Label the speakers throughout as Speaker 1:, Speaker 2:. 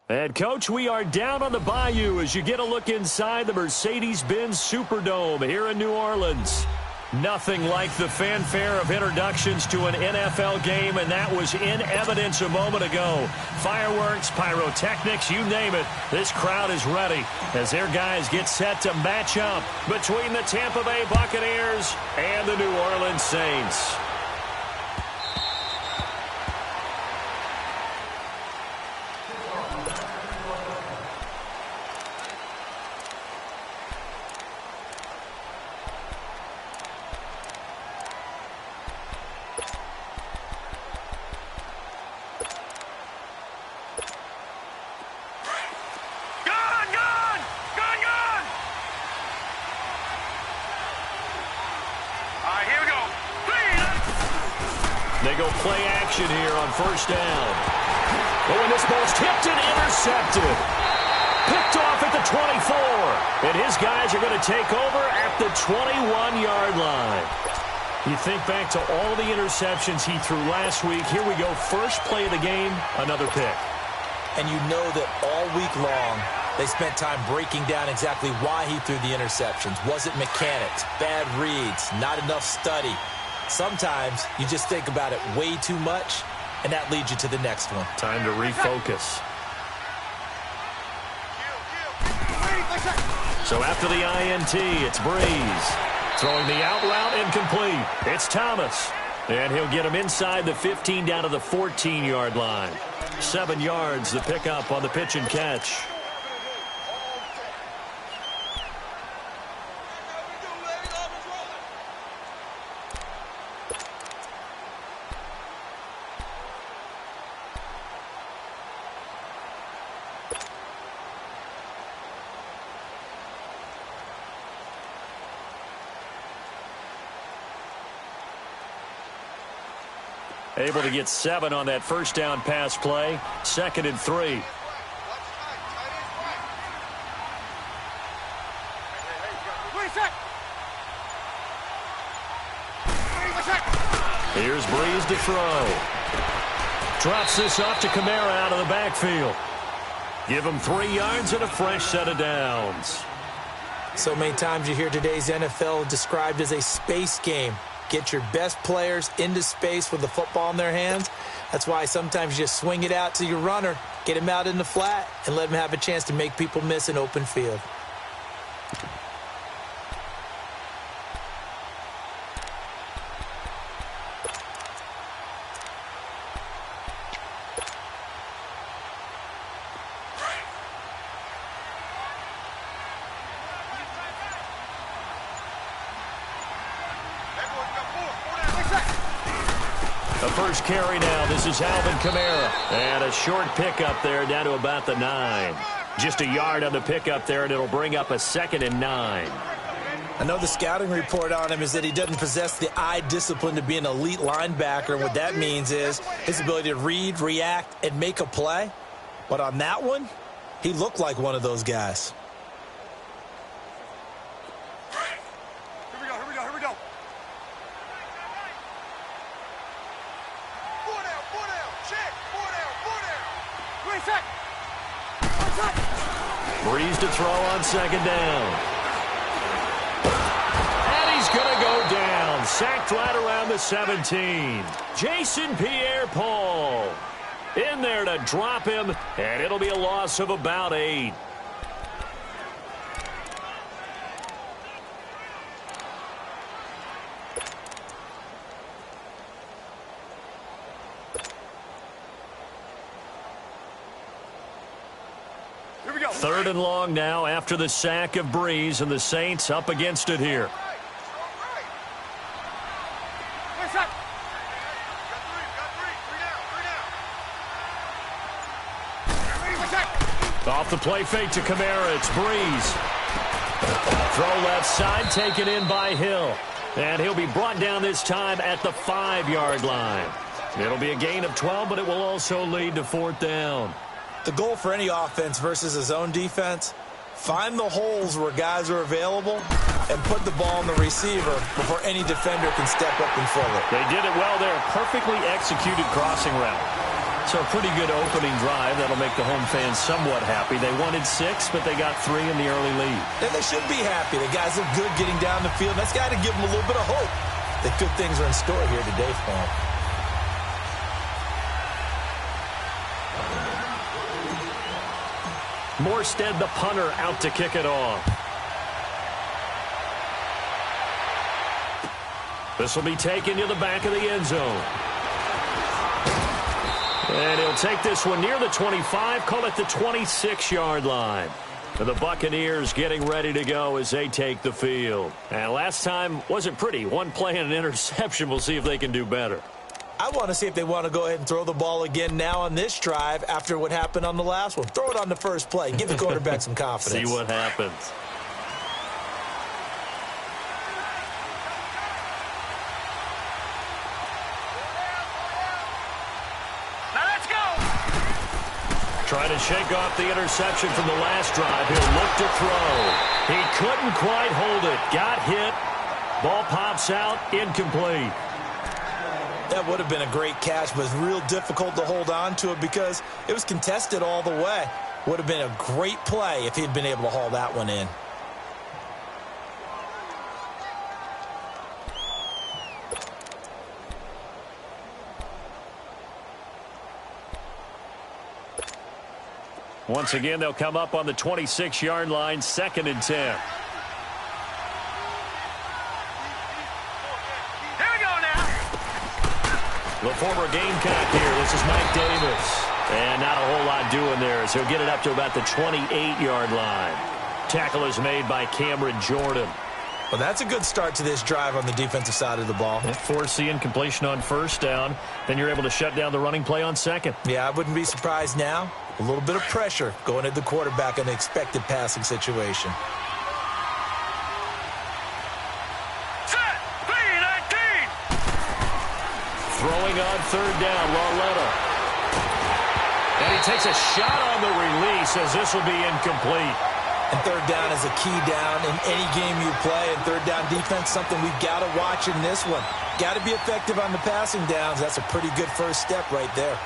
Speaker 1: And, Coach, we are down on the bayou as you get a look inside the Mercedes-Benz Superdome here in New Orleans. Nothing like the fanfare of introductions to an NFL game, and that was in evidence a moment ago. Fireworks, pyrotechnics, you name it. This crowd is ready as their guys get set to match up between the Tampa Bay Buccaneers and the New Orleans Saints. They go play action here on first down. Oh, and this ball's tipped and intercepted. Picked off at the 24. And his guys are going to take over at the 21-yard line. You think back to all the interceptions he threw last week. Here we go. First play of the game, another pick.
Speaker 2: And you know that all week long, they spent time breaking down exactly why he threw the interceptions. Was it mechanics, bad reads, not enough study? Sometimes you just think about it way too much, and that leads you to the next one.
Speaker 1: Time to refocus. So after the INT, it's Breeze. Throwing the out route incomplete. It's Thomas. And he'll get him inside the 15 down to the 14-yard line. 7 yards, the pickup on the pitch and catch. Able to get 7 on that first down pass play. 2nd and 3. Here's Breeze to throw. Drops this off to Kamara out of the backfield. Give him 3 yards and a fresh set of downs.
Speaker 2: So many times you hear today's NFL described as a space game. Get your best players into space with the football in their hands. That's why sometimes you just swing it out to your runner, get him out in the flat, and let him have a chance to make people miss an open field.
Speaker 1: The first carry now. This is Alvin Kamara. And a short pickup there down to about the 9. Just a yard on the pickup there, and it'll bring up a 2nd and 9.
Speaker 2: I know the scouting report on him is that he doesn't possess the eye discipline to be an elite linebacker. What that means is his ability to read, react, and make a play. But on that one, he looked like one of those guys.
Speaker 1: Breeze to throw on 2nd down. And he's going to go down. Sacked right around the 17. Jason Pierre-Paul in there to drop him, and it'll be a loss of about 8. Third and long now after the sack of Breeze, and the Saints up against it here. Off the play fake to Kamara, it's Breeze. Throw left side, taken in by Hill. And he'll be brought down this time at the 5-yard line. It'll be a gain of 12, but it will also lead to 4th down.
Speaker 2: The goal for any offense versus a zone defense, find the holes where guys are available and put the ball on the receiver before any defender can step up and fill it.
Speaker 1: They did it well there. Perfectly executed crossing route. So a pretty good opening drive. That'll make the home fans somewhat happy. They wanted 6, but they got 3 in the early lead.
Speaker 2: And they should be happy. The guys look good getting down the field. That's got to give them a little bit of hope that good things are in store here today for them.
Speaker 1: Morstead, the punter, out to kick it off. This will be taken to the back of the end zone. And he'll take this one near the 25, call it the 26-yard line. And the Buccaneers getting ready to go as they take the field. And last time wasn't pretty. One play and an interception. We'll see if they can do better.
Speaker 2: I want to see if they want to go ahead and throw the ball again now on this drive after what happened on the last one. Throw it on the first play. Give the quarterback some confidence.
Speaker 1: See what happens. Trying to shake off the interception from the last drive. He'll look to throw. He couldn't quite hold it. Got hit. Ball pops out. Incomplete.
Speaker 2: That would have been a great catch, but it's real difficult to hold on to it because it was contested all the way. Would have been a great play if he'd been able to haul that one in.
Speaker 1: Once again, they'll come up on the 26-yard line, 2nd and 10.
Speaker 3: Here we go now.
Speaker 1: The former Gamecock here. This is Mike Davis. And not a whole lot doing there as he'll get it up to about the 28-yard line. Tackle is made by Cameron Jordan.
Speaker 2: Well, that's a good start to this drive on the defensive side of the ball.
Speaker 1: Force the incompletion on first down. Then you're able to shut down the running play on second.
Speaker 2: Yeah, I wouldn't be surprised now. A little bit of pressure going at the quarterback in an expected passing situation.
Speaker 3: Set. B-19.
Speaker 1: Throwing on 3rd down, Lauletta. And he takes a shot on the release as this will be incomplete.
Speaker 2: And 3rd down is a key down in any game you play. And 3rd down defense, something we've got to watch in this one. Got to be effective on the passing downs. That's a pretty good first step right there.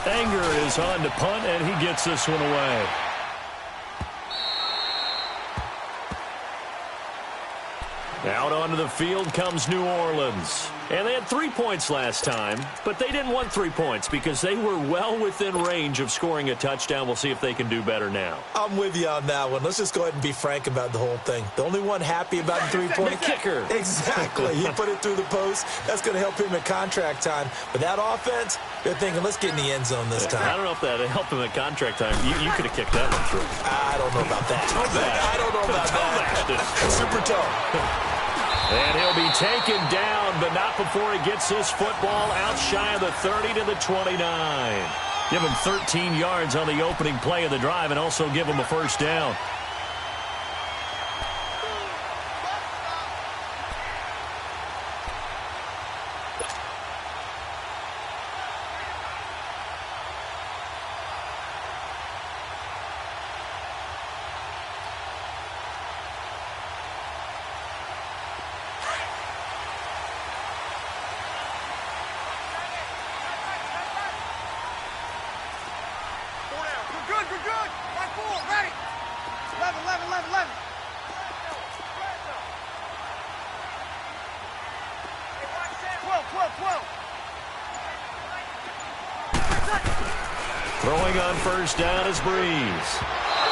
Speaker 1: Anger is on to punt, and he gets this one away. Out onto the field comes New Orleans. And they had 3 points last time, but they didn't want 3 points because they were well within range of scoring a touchdown. We'll see if they can do better now.
Speaker 2: I'm with you on that one. Let's just go ahead and be frank about the whole thing. The only one happy about the 3-point
Speaker 1: kicker.
Speaker 2: Exactly. He put it through the post. That's going to help him at contract time. But that offense, they're thinking, let's get in the end zone this time.
Speaker 1: I don't know if that helped him at contract time. You could have kicked that one through.
Speaker 2: I don't know about that. I don't know about that. Super toe.
Speaker 1: And he'll be taken down, but not before he gets this football out shy of the 30 to the 29. Give him 13 yards on the opening play of the drive and also give him a first down.
Speaker 3: We're good. Right forward, ready. 11. 12.
Speaker 1: Throwing on first down is Breeze.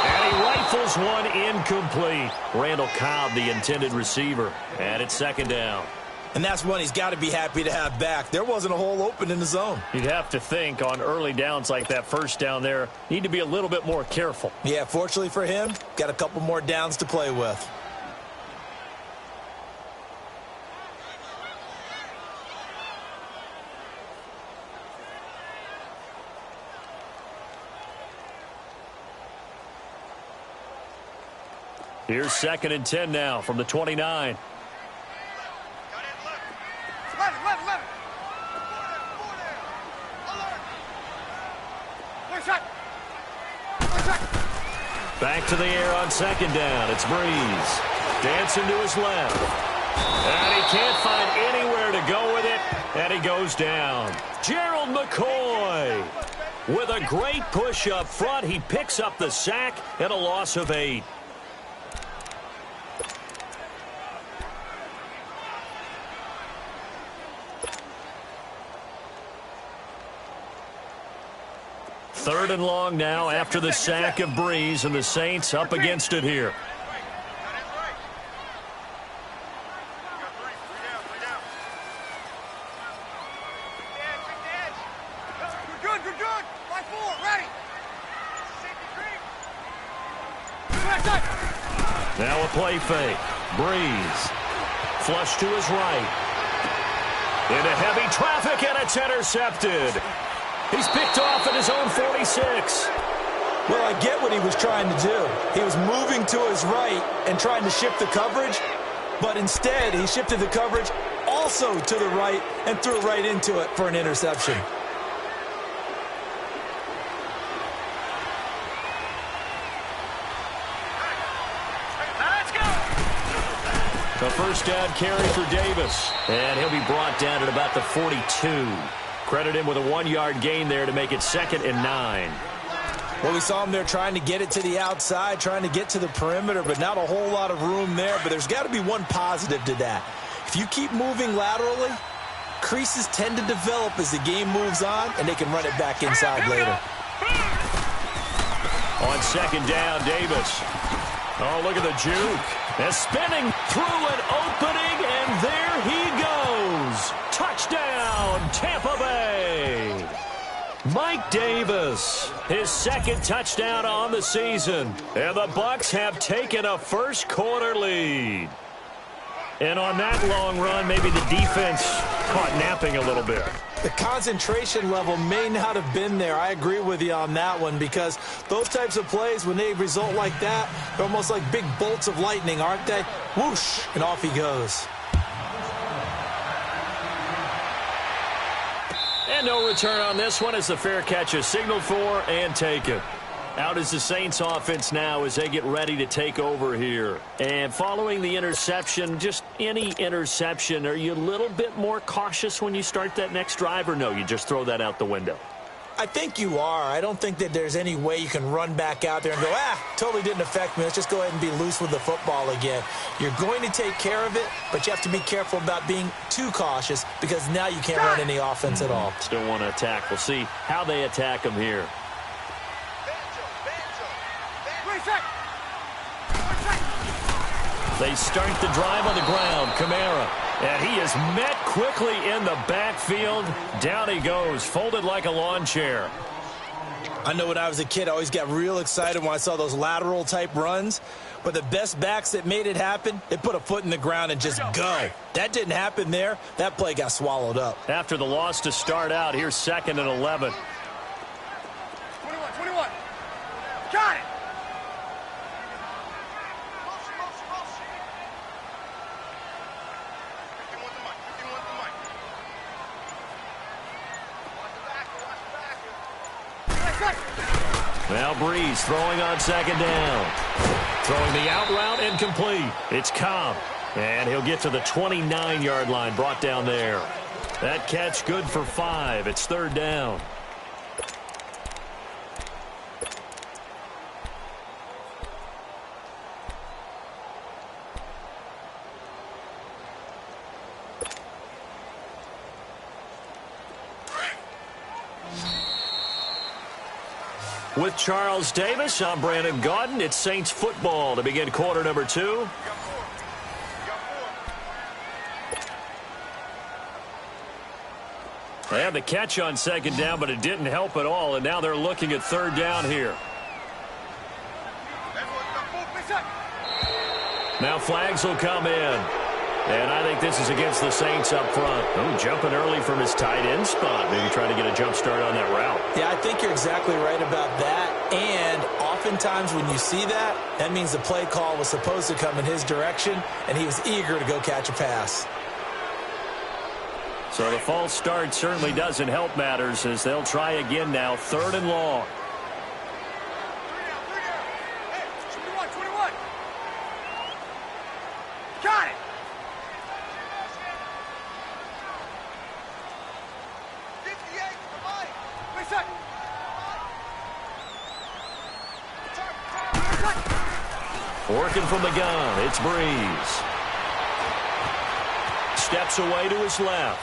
Speaker 1: And he rifles one incomplete. Randall Cobb, the intended receiver. And it's 2nd down.
Speaker 2: And that's one he's got to be happy to have back. There wasn't a hole open in the zone.
Speaker 1: You'd have to think on early downs like that first down there, need to be a little bit more careful.
Speaker 2: Yeah, fortunately for him, got a couple more downs to play with.
Speaker 1: Here's 2nd and 10 now from the 29.
Speaker 3: 11.
Speaker 1: Back to the air on 2nd down. It's Breeze. Dancing to his left. And he can't find anywhere to go with it, and he goes down. Gerald McCoy with a great push up front. He picks up the sack and a loss of 8. Third and long now after the sack of Breeze, and the Saints up against it here. Now a play fake. Breeze. Flush to his right. Into heavy traffic, and it's intercepted. He's picked off at his own 46.
Speaker 2: Well, I get what he was trying to do. He was moving to his right and trying to shift the coverage, but instead he shifted the coverage also to the right and threw right into it for an interception.
Speaker 1: The first down carry for Davis, and he'll be brought down at about the 42. Credit him with a 1-yard gain there to make it 2nd and 9.
Speaker 2: Well, we saw him there trying to get it to the outside, trying to get to the perimeter, but not a whole lot of room there. But there's got to be one positive to that. If you keep moving laterally, creases tend to develop as the game moves on, and they can run it back inside later.
Speaker 1: On 2nd down, Davis. Oh, look at the juke. And spinning through an opening, and there he goes. Touchdown, Tampa Bay. Mike Davis, his 2nd touchdown on the season. And the Bucs have taken a first-quarter lead. And on that long run, maybe the defense caught napping a little bit.
Speaker 2: The concentration level may not have been there. I agree with you on that one, because those types of plays, when they result like that, they're almost like big bolts of lightning, aren't they? Whoosh, and off he goes.
Speaker 1: And no return on this one as the fair catch is signaled for and taken. Out is the Saints offense now as they get ready to take over here. And following the interception, just any interception, are you a little bit more cautious when you start that next drive, or no, you just throw that out the window?
Speaker 2: I think you are. I don't think that there's any way you can run back out there and go, totally didn't affect me. Let's just go ahead and be loose with the football again. You're going to take care of it, but you have to be careful about being too cautious, because now you can't run any offense at all.
Speaker 1: Still want to attack. We'll see how they attack them here. They start the drive on the ground. Kamara. And he is met quickly in the backfield. Down he goes, folded like a lawn chair.
Speaker 2: I know when I was a kid, I always got real excited when I saw those lateral type runs. But the best backs that made it happen, they put a foot in the ground and just go. That didn't happen there. That play got swallowed up.
Speaker 1: After the loss to start out, here's 2nd and 11.
Speaker 3: 21. Got it.
Speaker 1: Now Breeze throwing on 2nd down. Throwing the out route incomplete. It's Cobb. And he'll get to the 29-yard line, brought down there. That catch good for 5. It's 3rd down. With Charles Davis, I'm Brandon Gaudin. It's Saints football to begin quarter number 2. They had the catch on 2nd down, but it didn't help at all, and now they're looking at 3rd down here. Now flags will come in. And I think this is against the Saints up front. Oh, jumping early from his tight end spot. Maybe trying to get a jump start on that route.
Speaker 2: Yeah, I think you're exactly right about that. And oftentimes when you see that, that means the play call was supposed to come in his direction, and he was eager to go catch a pass.
Speaker 1: So the false start certainly doesn't help matters as they'll try again now. 3rd and long. Working from the gun, it's Breeze. Steps away to his left.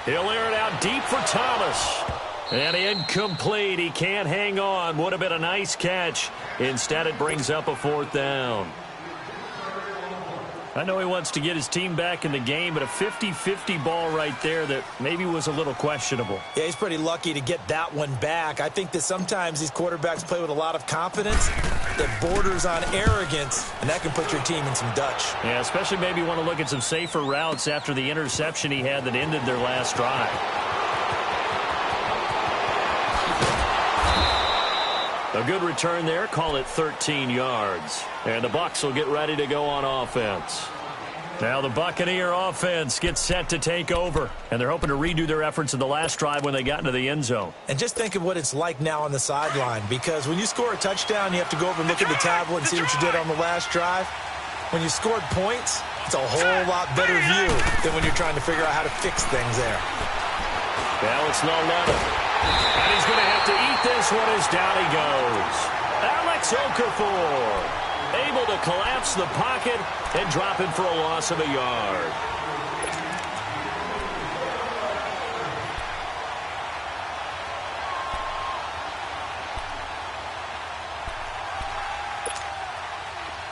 Speaker 1: He'll air it out deep for Thomas. And incomplete. He can't hang on. Would have been a nice catch. Instead, it brings up a 4th down. I know he wants to get his team back in the game, but a 50-50 ball right there that maybe was a little questionable.
Speaker 2: Yeah, he's pretty lucky to get that one back. I think that sometimes these quarterbacks play with a lot of confidence that borders on arrogance, and that can put your team in some Dutch.
Speaker 1: Yeah, especially maybe want to look at some safer routes after the interception he had that ended their last drive. A good return there. Call it 13 yards. And the Bucs will get ready to go on offense. Now the Buccaneer offense gets set to take over. And they're hoping to redo their efforts in the last drive when they got into the end zone.
Speaker 2: And just think of what it's like now on the sideline. Because when you score a touchdown, you have to go over and look at the tablet and see what you did on the last drive. When you scored points, it's a whole lot better view than when you're trying to figure out how to fix things there.
Speaker 1: Well, it's Laletta. And he's going to have to eat this one as down he goes. Alex Okafor able to collapse the pocket and drop it for a loss of a yard.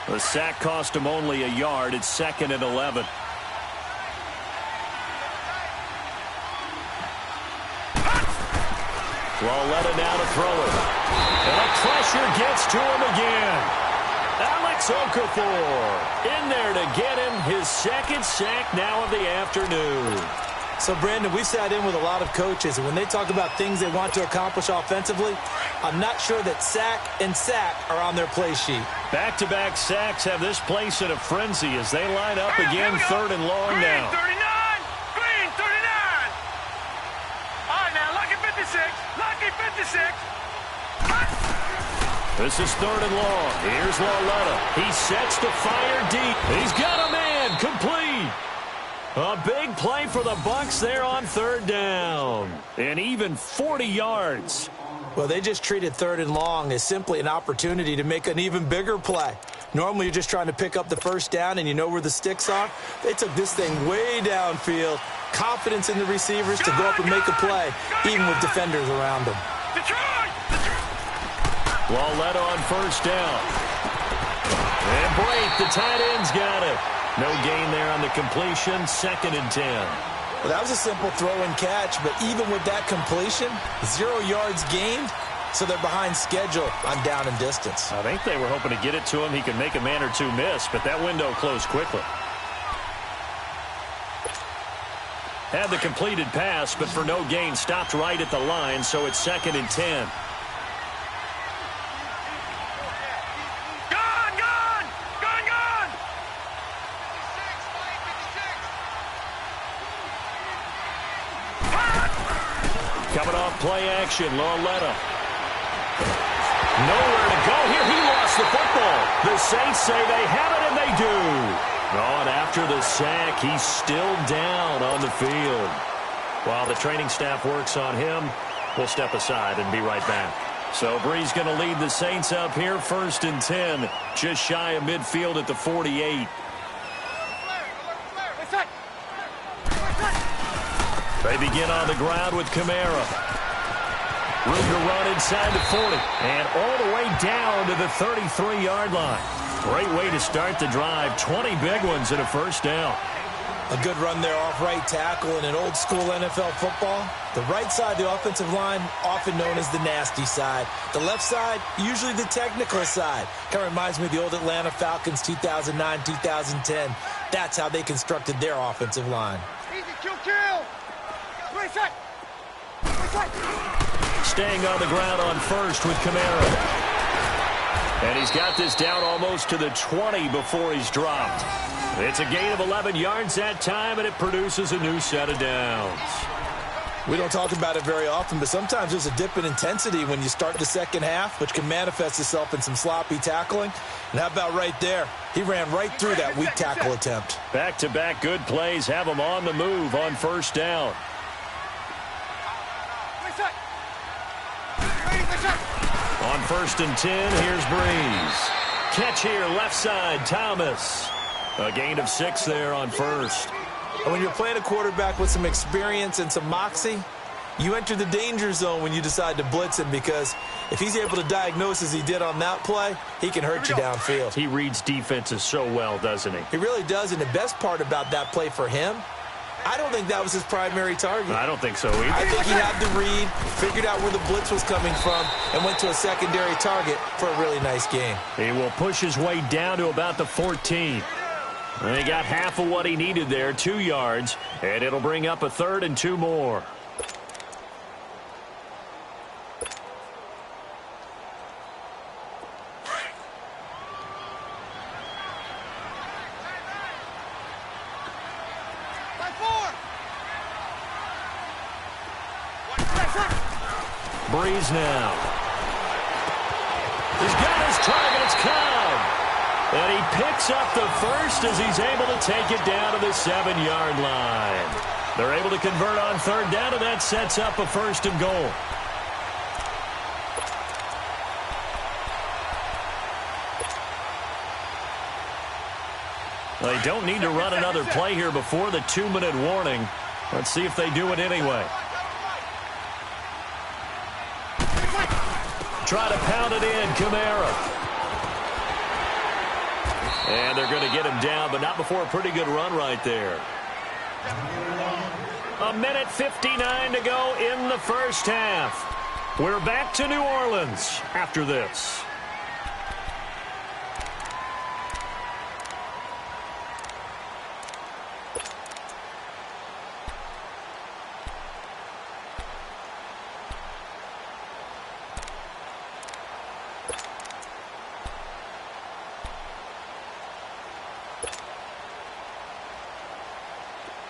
Speaker 1: The sack cost him only a yard. It's 2nd and 11. Laletta now to throw it. And the pressure gets to him again. Alex Okafor in there to get him his 2nd sack now of the afternoon.
Speaker 2: So, Brandon, we've sat in with a lot of coaches, and when they talk about things they want to accomplish offensively, I'm not sure that sack and sack are on their play sheet.
Speaker 1: Back-to-back sacks have this place in a frenzy as they line up again 3rd and long
Speaker 3: Green,
Speaker 1: now.
Speaker 3: 39! Green, 39! All right, now, lucky 56. Lucky 56.
Speaker 1: This is 3rd and long. Here's Laletta. He sets to fire deep. He's got a man. Complete. A big play for the Bucs there on 3rd down. And even 40 yards.
Speaker 2: Well, they just treated 3rd and long as simply an opportunity to make an even bigger play. Normally, you're just trying to pick up the 1st down and you know where the sticks are. They took this thing way downfield. Confidence in the receivers to go up and make a play, even with defenders around them.
Speaker 1: Laletta on 1st down. And Blake, the tight end's got it. No gain there on the completion. 2nd and 10.
Speaker 2: Well, that was a simple throw and catch, but even with that completion, 0 yards gained, so they're behind schedule on down and distance.
Speaker 1: I think they were hoping to get it to him. He could make a man or two miss, but that window closed quickly. Had the completed pass, but for no gain, stopped right at the line, so it's 2nd and 10. Coming off play action, Laletta. Nowhere to go here. He lost the football. The Saints say they have it, and they do. Oh, and after the sack, he's still down on the field. While the training staff works on him, we'll step aside and be right back. So Breeze going to lead the Saints up here, 1st and 10, just shy of midfield at the 48. They begin on the ground with Kamara. Room to run inside the 40. And all the way down to the 33-yard line. Great way to start the drive. 20 big ones and a 1st down.
Speaker 2: A good run there off right tackle in an old-school NFL football. The right side of the offensive line, often known as the nasty side. The left side, usually the technical side. Kind of reminds me of the old Atlanta Falcons 2009, 2010. That's how they constructed their offensive line.
Speaker 3: Easy, kill.
Speaker 1: Staying on the ground on 1st with Kamara. And he's got this down almost to the 20 before he's dropped. It's a gain of 11 yards that time, and it produces a new set of downs.
Speaker 2: We don't talk about it very often, but sometimes there's a dip in intensity when you start the 2nd half, which can manifest itself in some sloppy tackling. And how about right there? He ran right through that weak tackle attempt.
Speaker 1: Back-to-back good plays have him on the move on 1st down. On 1st and 10, here's Breeze. catch here, left side, Thomas. A gain of 6 there on first.
Speaker 2: And when you're playing a quarterback with some experience and some moxie, you enter the danger zone when you decide to blitz him, because if he's able to diagnose as he did on that play, he can hurt you downfield.
Speaker 1: He reads defenses so well, doesn't he?
Speaker 2: He really does, and the best part about that play for him, I don't think that was his primary target.
Speaker 1: I don't think so either.
Speaker 2: I think he had the read, figured out where the blitz was coming from, and went to a secondary target for a really nice game.
Speaker 1: He will push his way down to about the 14. And he got half of what he needed there, 2 yards, and it'll bring up a 3rd and 2 more. Breeze now. He's got his target. It's Cobb. And he picks up the first as he's able to take it down to the 7-yard line. They're able to convert on 3rd down, and that sets up a 1st and goal. They don't need to run another play here before the 2-minute warning. Let's see if they do it anyway. Try to pound it in, Kamara. And they're going to get him down, but not before a pretty good run right there. 1:59 to go in the first half. We're back to New Orleans after this.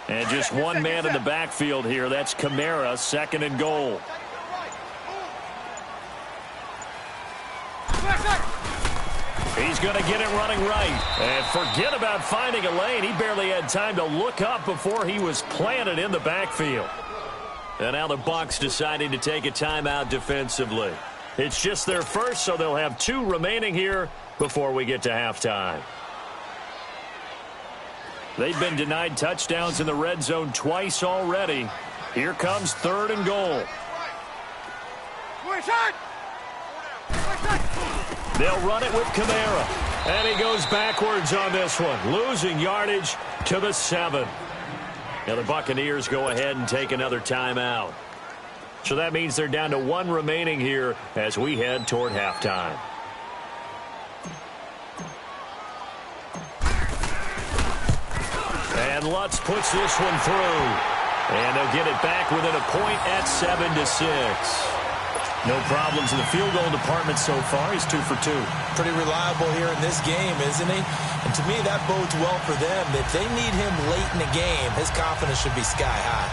Speaker 1: And just one man in the backfield here. That's Kamara, 2nd and goal. He's going to get it running right. And forget about finding a lane. He barely had time to look up before he was planted in the backfield. And now the Bucs deciding to take a timeout defensively. It's just their first, so they'll have 2 remaining here before we get to halftime. They've been denied touchdowns in the red zone twice already. Here comes 3rd and goal. They'll run it with Kamara. And he goes backwards on this one, losing yardage to the 7. Now the Buccaneers go ahead and take another timeout. So that means they're down to 1 remaining here as we head toward halftime. And Lutz puts this one through. And they'll get it back within a point at 7-6. No problems in the field goal department so far. He's 2 for 2.
Speaker 2: Pretty reliable here in this game, isn't he? And to me, that bodes well for them. If they need him late in the game, his confidence should be sky high.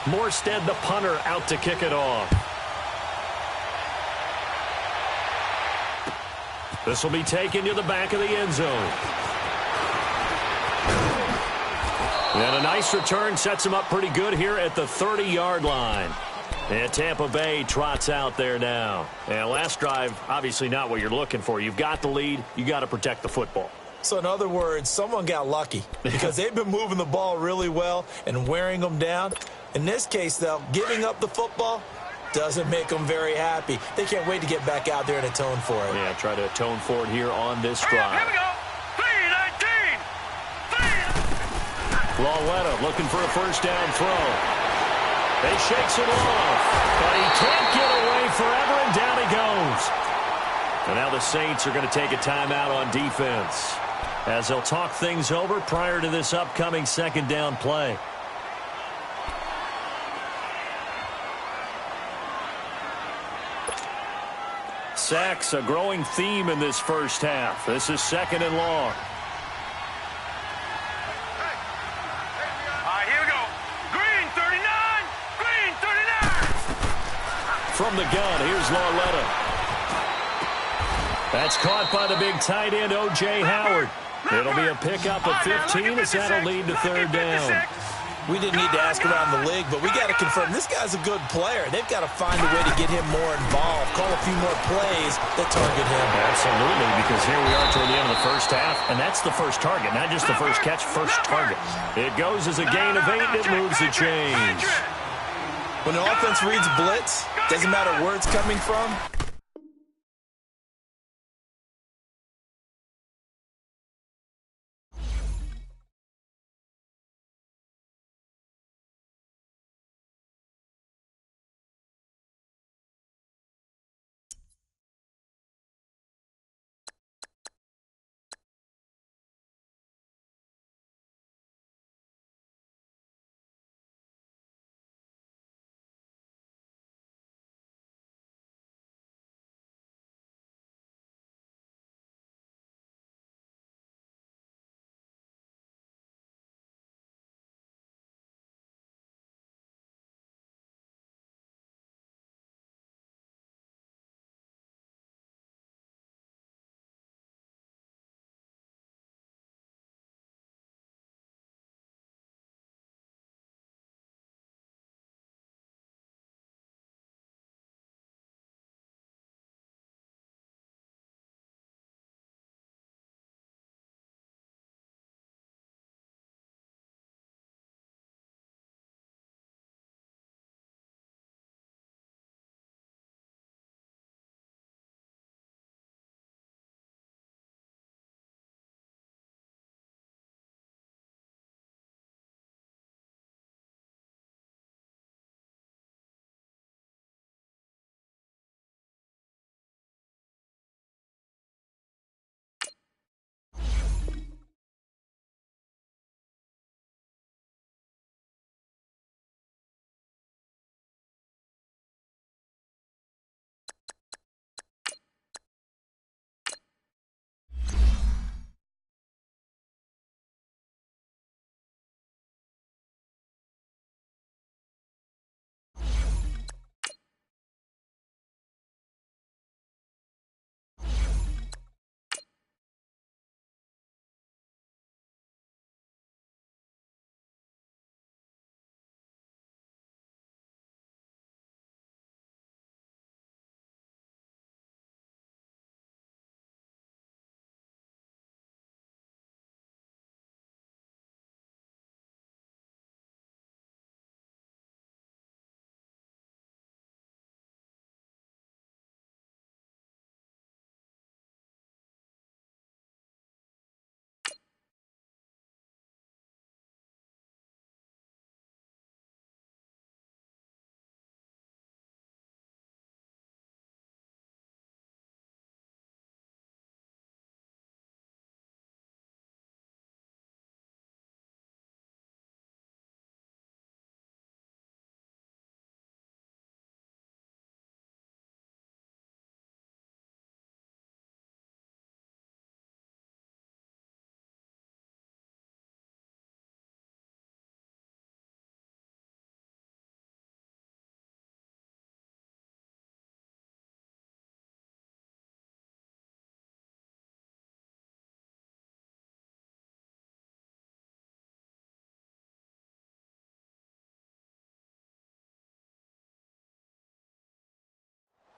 Speaker 1: Morstead, the punter, out to kick it off. This will be taken to the back of the end zone. And a nice return sets him up pretty good here at the 30-yard line. And Tampa Bay trots out there now. And last drive, obviously not what you're looking for. You've got the lead. You got to protect the football.
Speaker 2: So in other words, someone got lucky because they've been moving the ball really well and wearing them down. In this case, though, giving up the football doesn't make them very happy. They can't wait to get back out there and atone for it.
Speaker 1: Yeah, try to atone for it here on this drive.
Speaker 3: Here we go. 3-19.
Speaker 1: Lauletta looking for a first down throw. He shakes it off, but he can't get away forever, and down he goes. And now the Saints are going to take a timeout on defense as they'll talk things over prior to this upcoming 2nd down play. Sacks, a growing theme in this first half. This is 2nd and long.
Speaker 3: Here we go. Green 39. Green 39.
Speaker 1: From the gun, here's Lauletta. That's caught by the big tight end, O.J. Howard. It'll be a pickup of 15 as that'll lead to 3rd down.
Speaker 2: We didn't need to ask around the league, but we got to confirm this guy's a good player. They've got to find a way to get him more involved, call a few more plays that target him.
Speaker 1: Absolutely, because here we are toward the end of the first half, and that's the first target, not just the first catch, first target. It goes as a gain of 8, and it moves the chains.
Speaker 2: When the offense reads blitz, doesn't matter where it's coming from.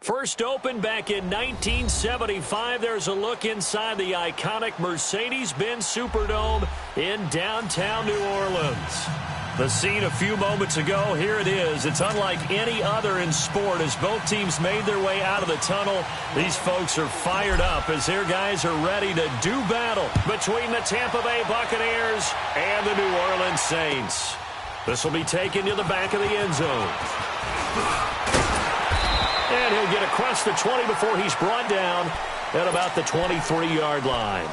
Speaker 1: First opened back in 1975, there's a look inside the iconic Mercedes-Benz Superdome in downtown New Orleans. The scene a few moments ago, here it is. It's unlike any other in sport as both teams made their way out of the tunnel. These folks are fired up as their guys are ready to do battle between the Tampa Bay Buccaneers and the New Orleans Saints. This will be taken to the back of the end zone. And he'll get across the 20 before he's brought down at about the 23-yard line.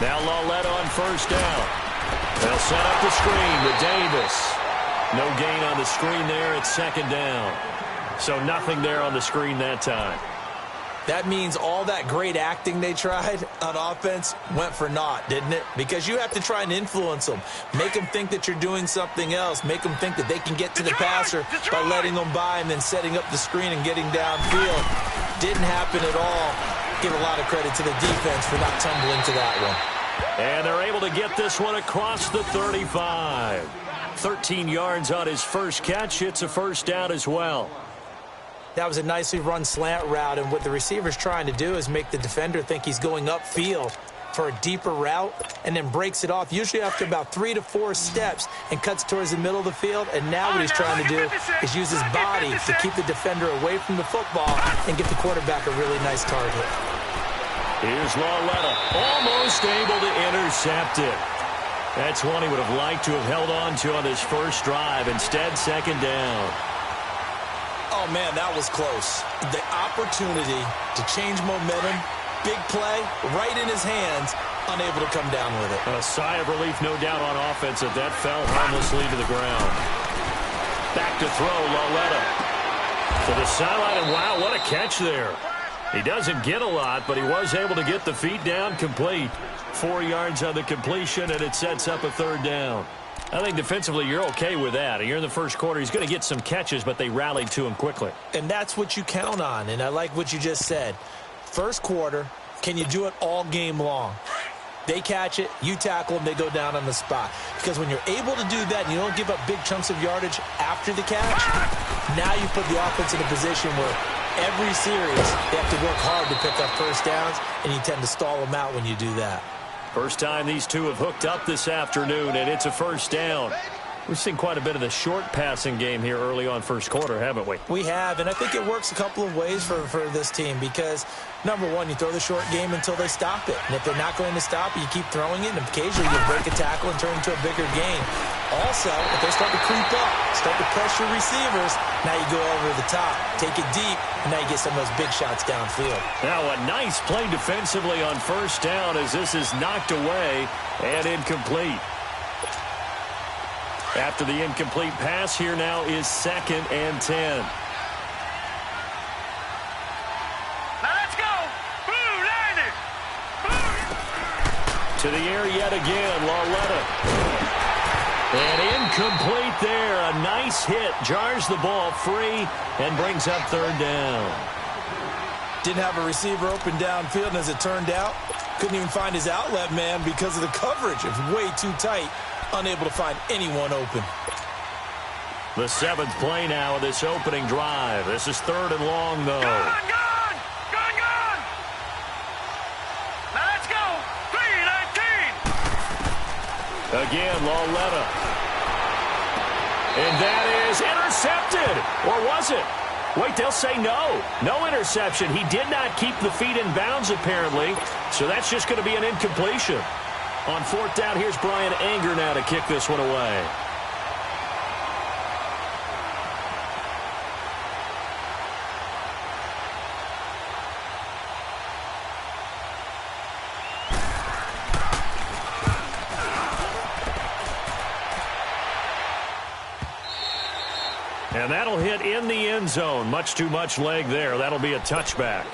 Speaker 1: Now Lawlett on first down. They'll set up the screen with Davis. No gain on the screen there. It's second down. So nothing there on the screen that time.
Speaker 2: That means all that great acting they tried on offense went for naught, didn't it? Because you have to try and influence them. Make them think that you're doing something else. Make them think that they can get to the passer by letting them by and then setting up the screen and getting downfield. Didn't happen at all. Give a lot of credit to the defense for not tumbling to that one.
Speaker 1: And they're able to get this one across the 35. 13 yards on his first catch. It's a first down as well.
Speaker 2: That was a nicely run slant route, and what the receiver's trying to do is make the defender think he's going upfield for a deeper route and then breaks it off, usually after about 3 to 4 steps, and cuts towards the middle of the field. And now what he's trying to do is use his body to keep the defender away from the football and get the quarterback a really nice target.
Speaker 1: Here's Lauletta, almost able to intercept it. That's one he would have liked to have held on to on his first drive. Instead, second down.
Speaker 2: Oh, man, that was close. The opportunity to change momentum, big play, right in his hands, unable to come down with it.
Speaker 1: A sigh of relief, no doubt, on offense that that fell harmlessly to the ground. Back to throw, Lauletta. To the sideline, and wow, what a catch there. He doesn't get a lot, but he was able to get the feet down complete. 4 yards on the completion, and it sets up a third down. I think defensively you're okay with that. You're in the first quarter. He's going to get some catches, but they rallied to him quickly.
Speaker 2: And that's what you count on, and I like what you just said. First quarter, can you do it all game long? They catch it, you tackle them, they go down on the spot. Because when you're able to do that and you don't give up big chunks of yardage after the catch, now you put the offense in a position where every series they have to work hard to pick up first downs, and you tend to stall them out when you do that.
Speaker 1: First time these two have hooked up this afternoon, and it's a first down. We've seen quite a bit of the short passing game here early on first quarter, haven't we?
Speaker 2: We have, and I think it works a couple of ways for this team because, number one, you throw the short game until they stop it. And if they're not going to stop it, you keep throwing it, and occasionally you break a tackle and turn it into a bigger game. Also, if they start to creep up, start to pressure receivers, now you go over the top, take it deep, and now you get some of those big shots downfield.
Speaker 1: Now a nice play defensively on first down as this is knocked away and incomplete. After the incomplete pass, here now is 2nd and 10.
Speaker 3: Now let's go. Blue, landed. Blue.
Speaker 1: To the air yet again, Lauletta. And incomplete there. A nice hit. Jars the ball free and brings up third down.
Speaker 2: Didn't have a receiver open downfield, and as it turned out, couldn't even find his outlet man because of the coverage. It was way too tight. Unable to find anyone open.
Speaker 1: The 7th play now of this opening drive. This is 3rd and long, though.
Speaker 3: Gone. Now let's go. 3-19.
Speaker 1: Again, Lauletta. And that is intercepted. Or was it? Wait, they'll say no. No interception. He did not keep the feet in bounds, apparently. So that's just going to be an incompletion. On 4th down, here's Brian Anger now to kick this one away. And that'll hit in the end zone. Much too much leg there. That'll be a touchback.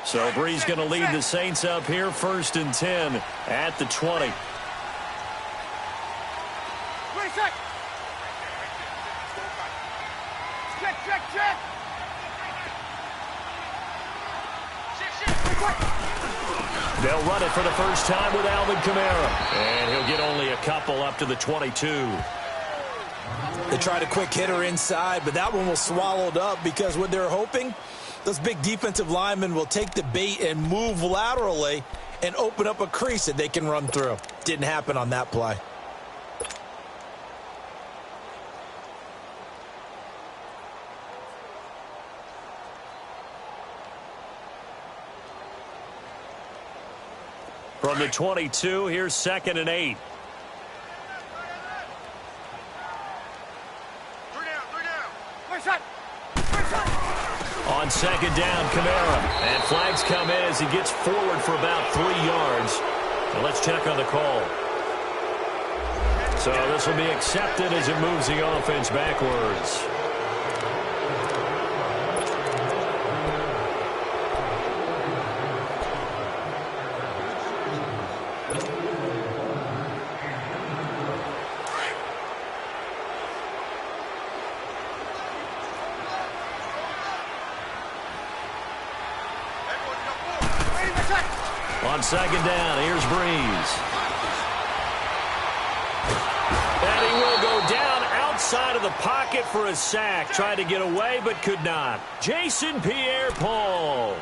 Speaker 1: So Bree's going to lead the Saints up here, 1st and 10 at the 20.
Speaker 3: Check.
Speaker 1: They'll run it for the first time with Alvin Kamara. And he'll get only a couple up to the 22.
Speaker 2: They tried a quick hitter inside, but that one was swallowed up because what they're hoping, those big defensive linemen will take the bait and move laterally and open up a crease that they can run through. Didn't happen on that play.
Speaker 1: From the 22, here's 2nd and 8. On second down, Kamara. And flags come in as he gets forward for about 3 yards. Now let's check on the call. So this will be accepted as it moves the offense backwards. On second down, here's Breeze. And he will go down outside of the pocket for a sack. Tried to get away, but could not. Jason Pierre-Paul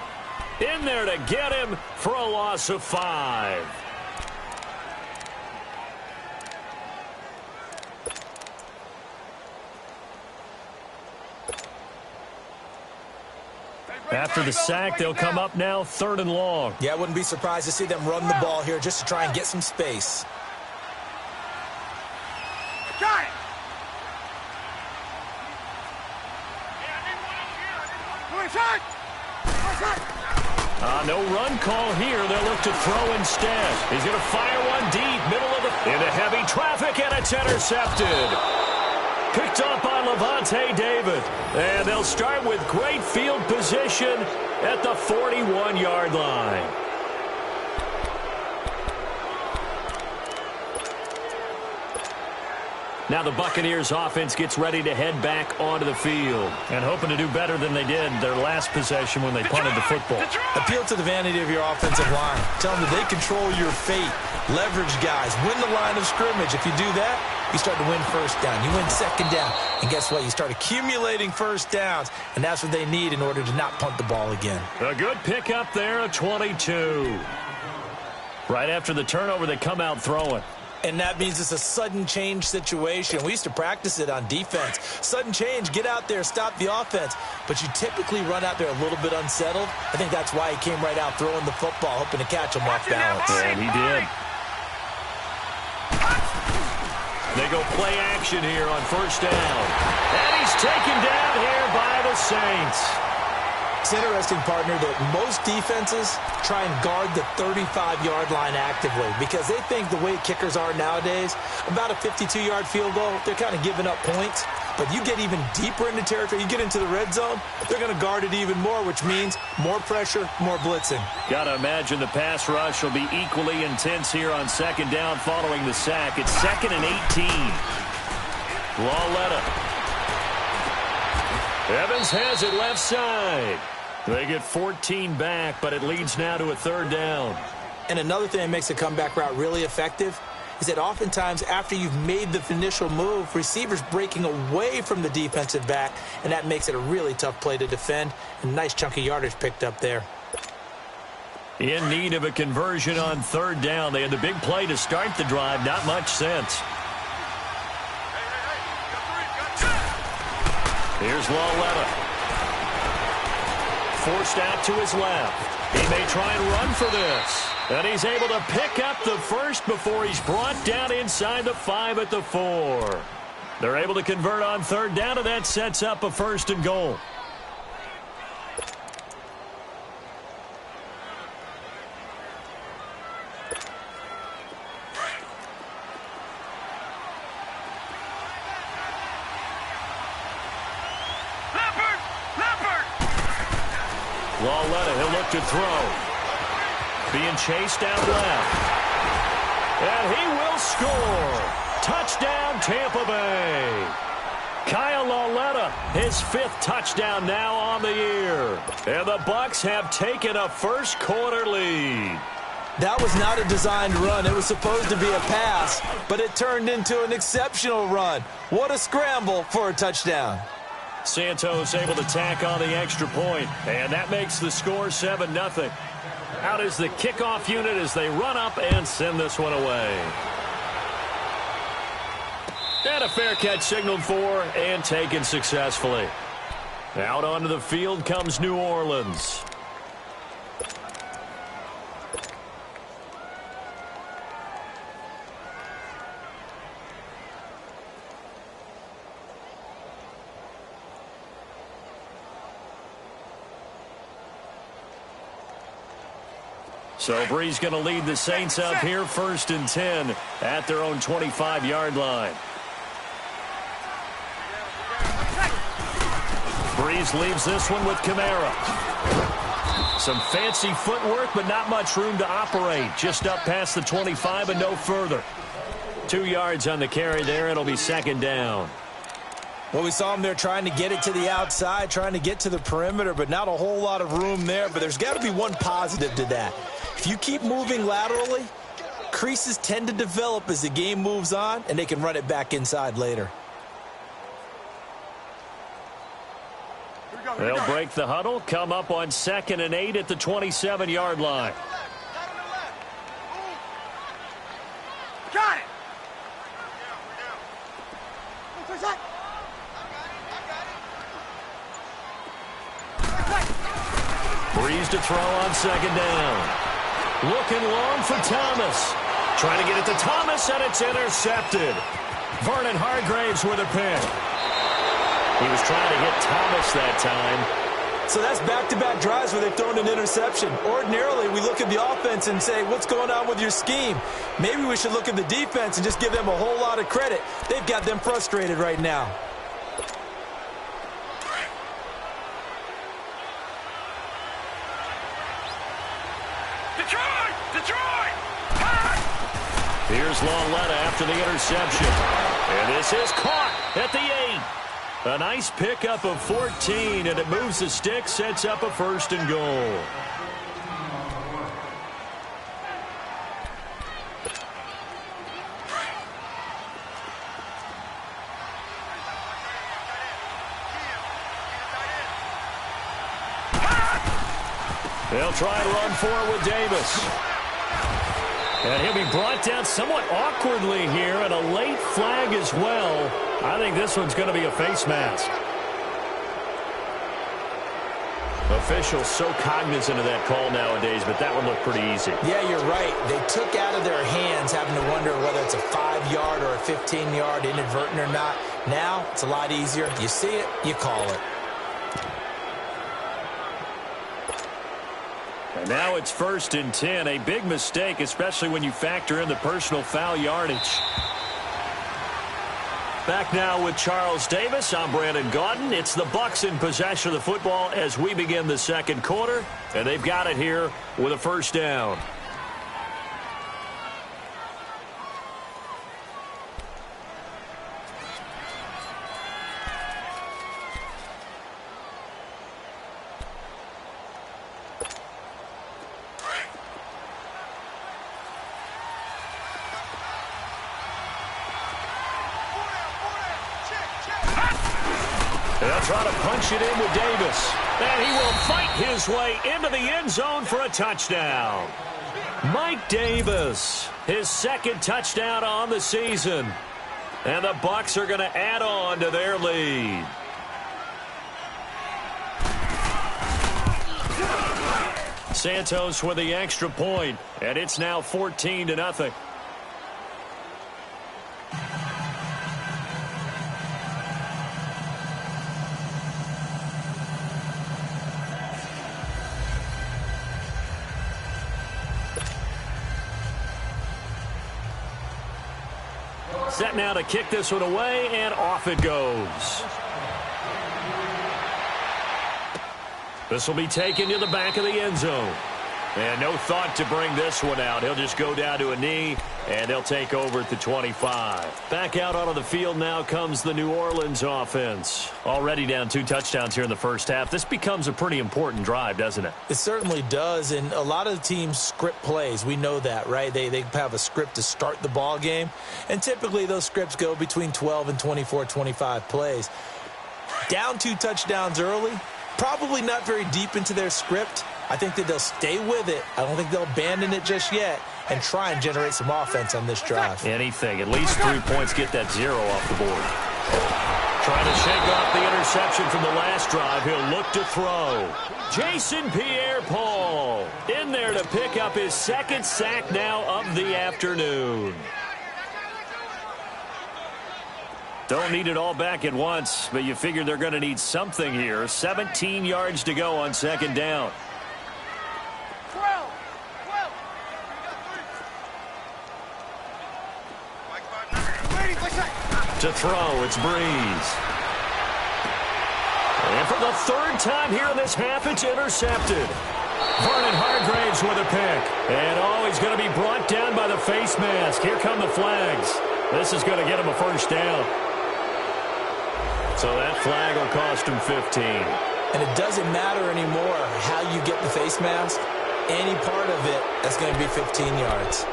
Speaker 1: in there to get him for a loss of 5. After the sack, they'll come up now 3rd and long.
Speaker 2: Yeah, I wouldn't be surprised to see them run the ball here just to try and get some space.
Speaker 3: Got it.
Speaker 1: No run call here. They'll look to throw instead. He's going to fire one deep, middle of the... into heavy traffic, and it's intercepted. Picked up on Levante David. And they'll start with great field position at the 41-yard line. Now the Buccaneers offense gets ready to head back onto the field and hoping to do better than they did their last possession when they punted the football.
Speaker 2: Appeal to the vanity of your offensive line. Tell them that they control your fate. Leverage guys. Win the line of scrimmage. If you do that, you start to win first down. You win second down. And guess what? You start accumulating first downs. And that's what they need in order to not punt the ball again.
Speaker 1: A good pickup there, a 22. Right after the turnover, they come out throwing.
Speaker 2: And that means it's a sudden change situation. We used to practice it on defense. Sudden change, get out there, stop the offense. But you typically run out there a little bit unsettled. I think that's why he came right out throwing the football, hoping to catch him off balance.
Speaker 1: And he did. They go play action here on first down. And he's taken down here by the Saints.
Speaker 2: It's interesting, partner, that most defenses try and guard the 35-yard line actively because they think the way kickers are nowadays, about a 52-yard field goal, they're kind of giving up points. But you get even deeper into territory, you get into the red zone, they're going to guard it even more, which means more pressure, more blitzing.
Speaker 1: Got to imagine the pass rush will be equally intense here on second down following the sack. It's 2nd and 18. Lauletta. Evans has it left side. They get 14 back, but it leads now to a 3rd down.
Speaker 2: And another thing that makes a comeback route really effective is that oftentimes after you've made the initial move, receivers breaking away from the defensive back, and that makes it a really tough play to defend. A nice chunk of yardage picked up there.
Speaker 1: In need of a conversion on 3rd down. They had the big play to start the drive. Not much sense. Here's Lauletta. Forced out to his left. He may try and run for this. And he's able to pick up the first before he's brought down inside the 5 at the 4. They're able to convert on 3rd down, and that sets up a 1st and goal. Lauletta, he'll look to throw. Being chased out left. And he will score. Touchdown, Tampa Bay. Kyle Lauletta, his 5th touchdown now on the year. And the Bucs have taken a first-quarter lead.
Speaker 2: That was not a designed run. It was supposed to be a pass, but it turned into an exceptional run. What a scramble for a touchdown.
Speaker 1: Santos able to tack on the extra point, and that makes the score 7-0. Out is the kickoff unit as they run up and send this one away. And a fair catch signaled for and taken successfully. Out onto the field comes New Orleans. So Bree's going to lead the Saints up here 1st and 10 at their own 25-yard line. Breeze leaves this one with Kamara. Some fancy footwork, but not much room to operate. Just up past the 25 and no further. 2 yards on the carry there. It'll be 2nd down.
Speaker 2: Well, we saw him there trying to get it to the outside, trying to get to the perimeter, but not a whole lot of room there. But there's got to be one positive to that. If you keep moving laterally, creases tend to develop as the game moves on, and they can run it back inside later.
Speaker 1: They'll break the huddle, come up on 2nd and 8 at the 27-yard line.
Speaker 3: Got it.
Speaker 1: Breeze to throw on 2nd down. Looking long for Thomas. Trying to get it to Thomas, and it's intercepted. Vernon Hargraves with a pick. He was trying to hit Thomas that time.
Speaker 2: So that's back-to-back drives where they've thrown an interception. Ordinarily, we look at the offense and say, what's going on with your scheme? Maybe we should look at the defense and just give them a whole lot of credit. They've got them frustrated right now.
Speaker 3: Detroit!
Speaker 1: Here's Lauletta after the interception. And this is caught at the 8. A nice pickup of 14, and it moves the stick, sets up a 1st and goal. They'll try and run forward with Davis. And he'll be brought down somewhat awkwardly here, and a late flag as well. I think this one's going to be a face mask. Officials so cognizant of that call nowadays, but that one looked pretty easy.
Speaker 2: Yeah, you're right. They took out of their hands having to wonder whether it's a 5-yard or a 15-yard inadvertent or not. Now, it's a lot easier. You see it, you call it.
Speaker 1: And now it's 1st and 10. A big mistake, especially when you factor in the personal foul yardage. Back now with Charles Davis. I'm Brandon Gaudin. It's the Bucs in possession of the football as we begin the 2nd quarter. And they've got it here with a 1st down. They'll try to punch it in with Davis. And he will fight his way into the end zone for a touchdown. Mike Davis, his 2nd touchdown on the season. And the Bucs are going to add on to their lead. Santos with the extra point, and it's now 14-0. Set now to kick this one away, and off it goes. This will be taken to the back of the end zone. And no thought to bring this one out. He'll just go down to a knee, and they'll take over at the 25. Back out onto the field now comes the New Orleans offense. Already down 2 touchdowns here in the first half. This becomes a pretty important drive, doesn't it?
Speaker 2: It certainly does, and a lot of the teams script plays. We know that, right? They have a script to start the ball game, and typically those scripts go between 12 and 24, 25 plays. Down 2 touchdowns early, probably not very deep into their script. I think that they'll stay with it. I don't think they'll abandon it just yet and try and generate some offense on this drive.
Speaker 1: Anything. At least 3 points, get that 0 off the board. Trying to shake off the interception from the last drive. He'll look to throw. Jason Pierre-Paul in there to pick up his 2nd sack now of the afternoon. Don't need it all back at once, but you figure they're going to need something here. 17 yards to go on 2nd down.
Speaker 3: 12.
Speaker 1: To throw, it's Breeze. And for the third time here in this half, it's intercepted. Vernon Hargraves with a pick. And he's going to be brought down by the face mask. Here come the flags. This is going to get him a first down. So that flag will cost him 15.
Speaker 2: And it doesn't matter anymore how you get the face mask. Any part of it, that's going to be 15 yards.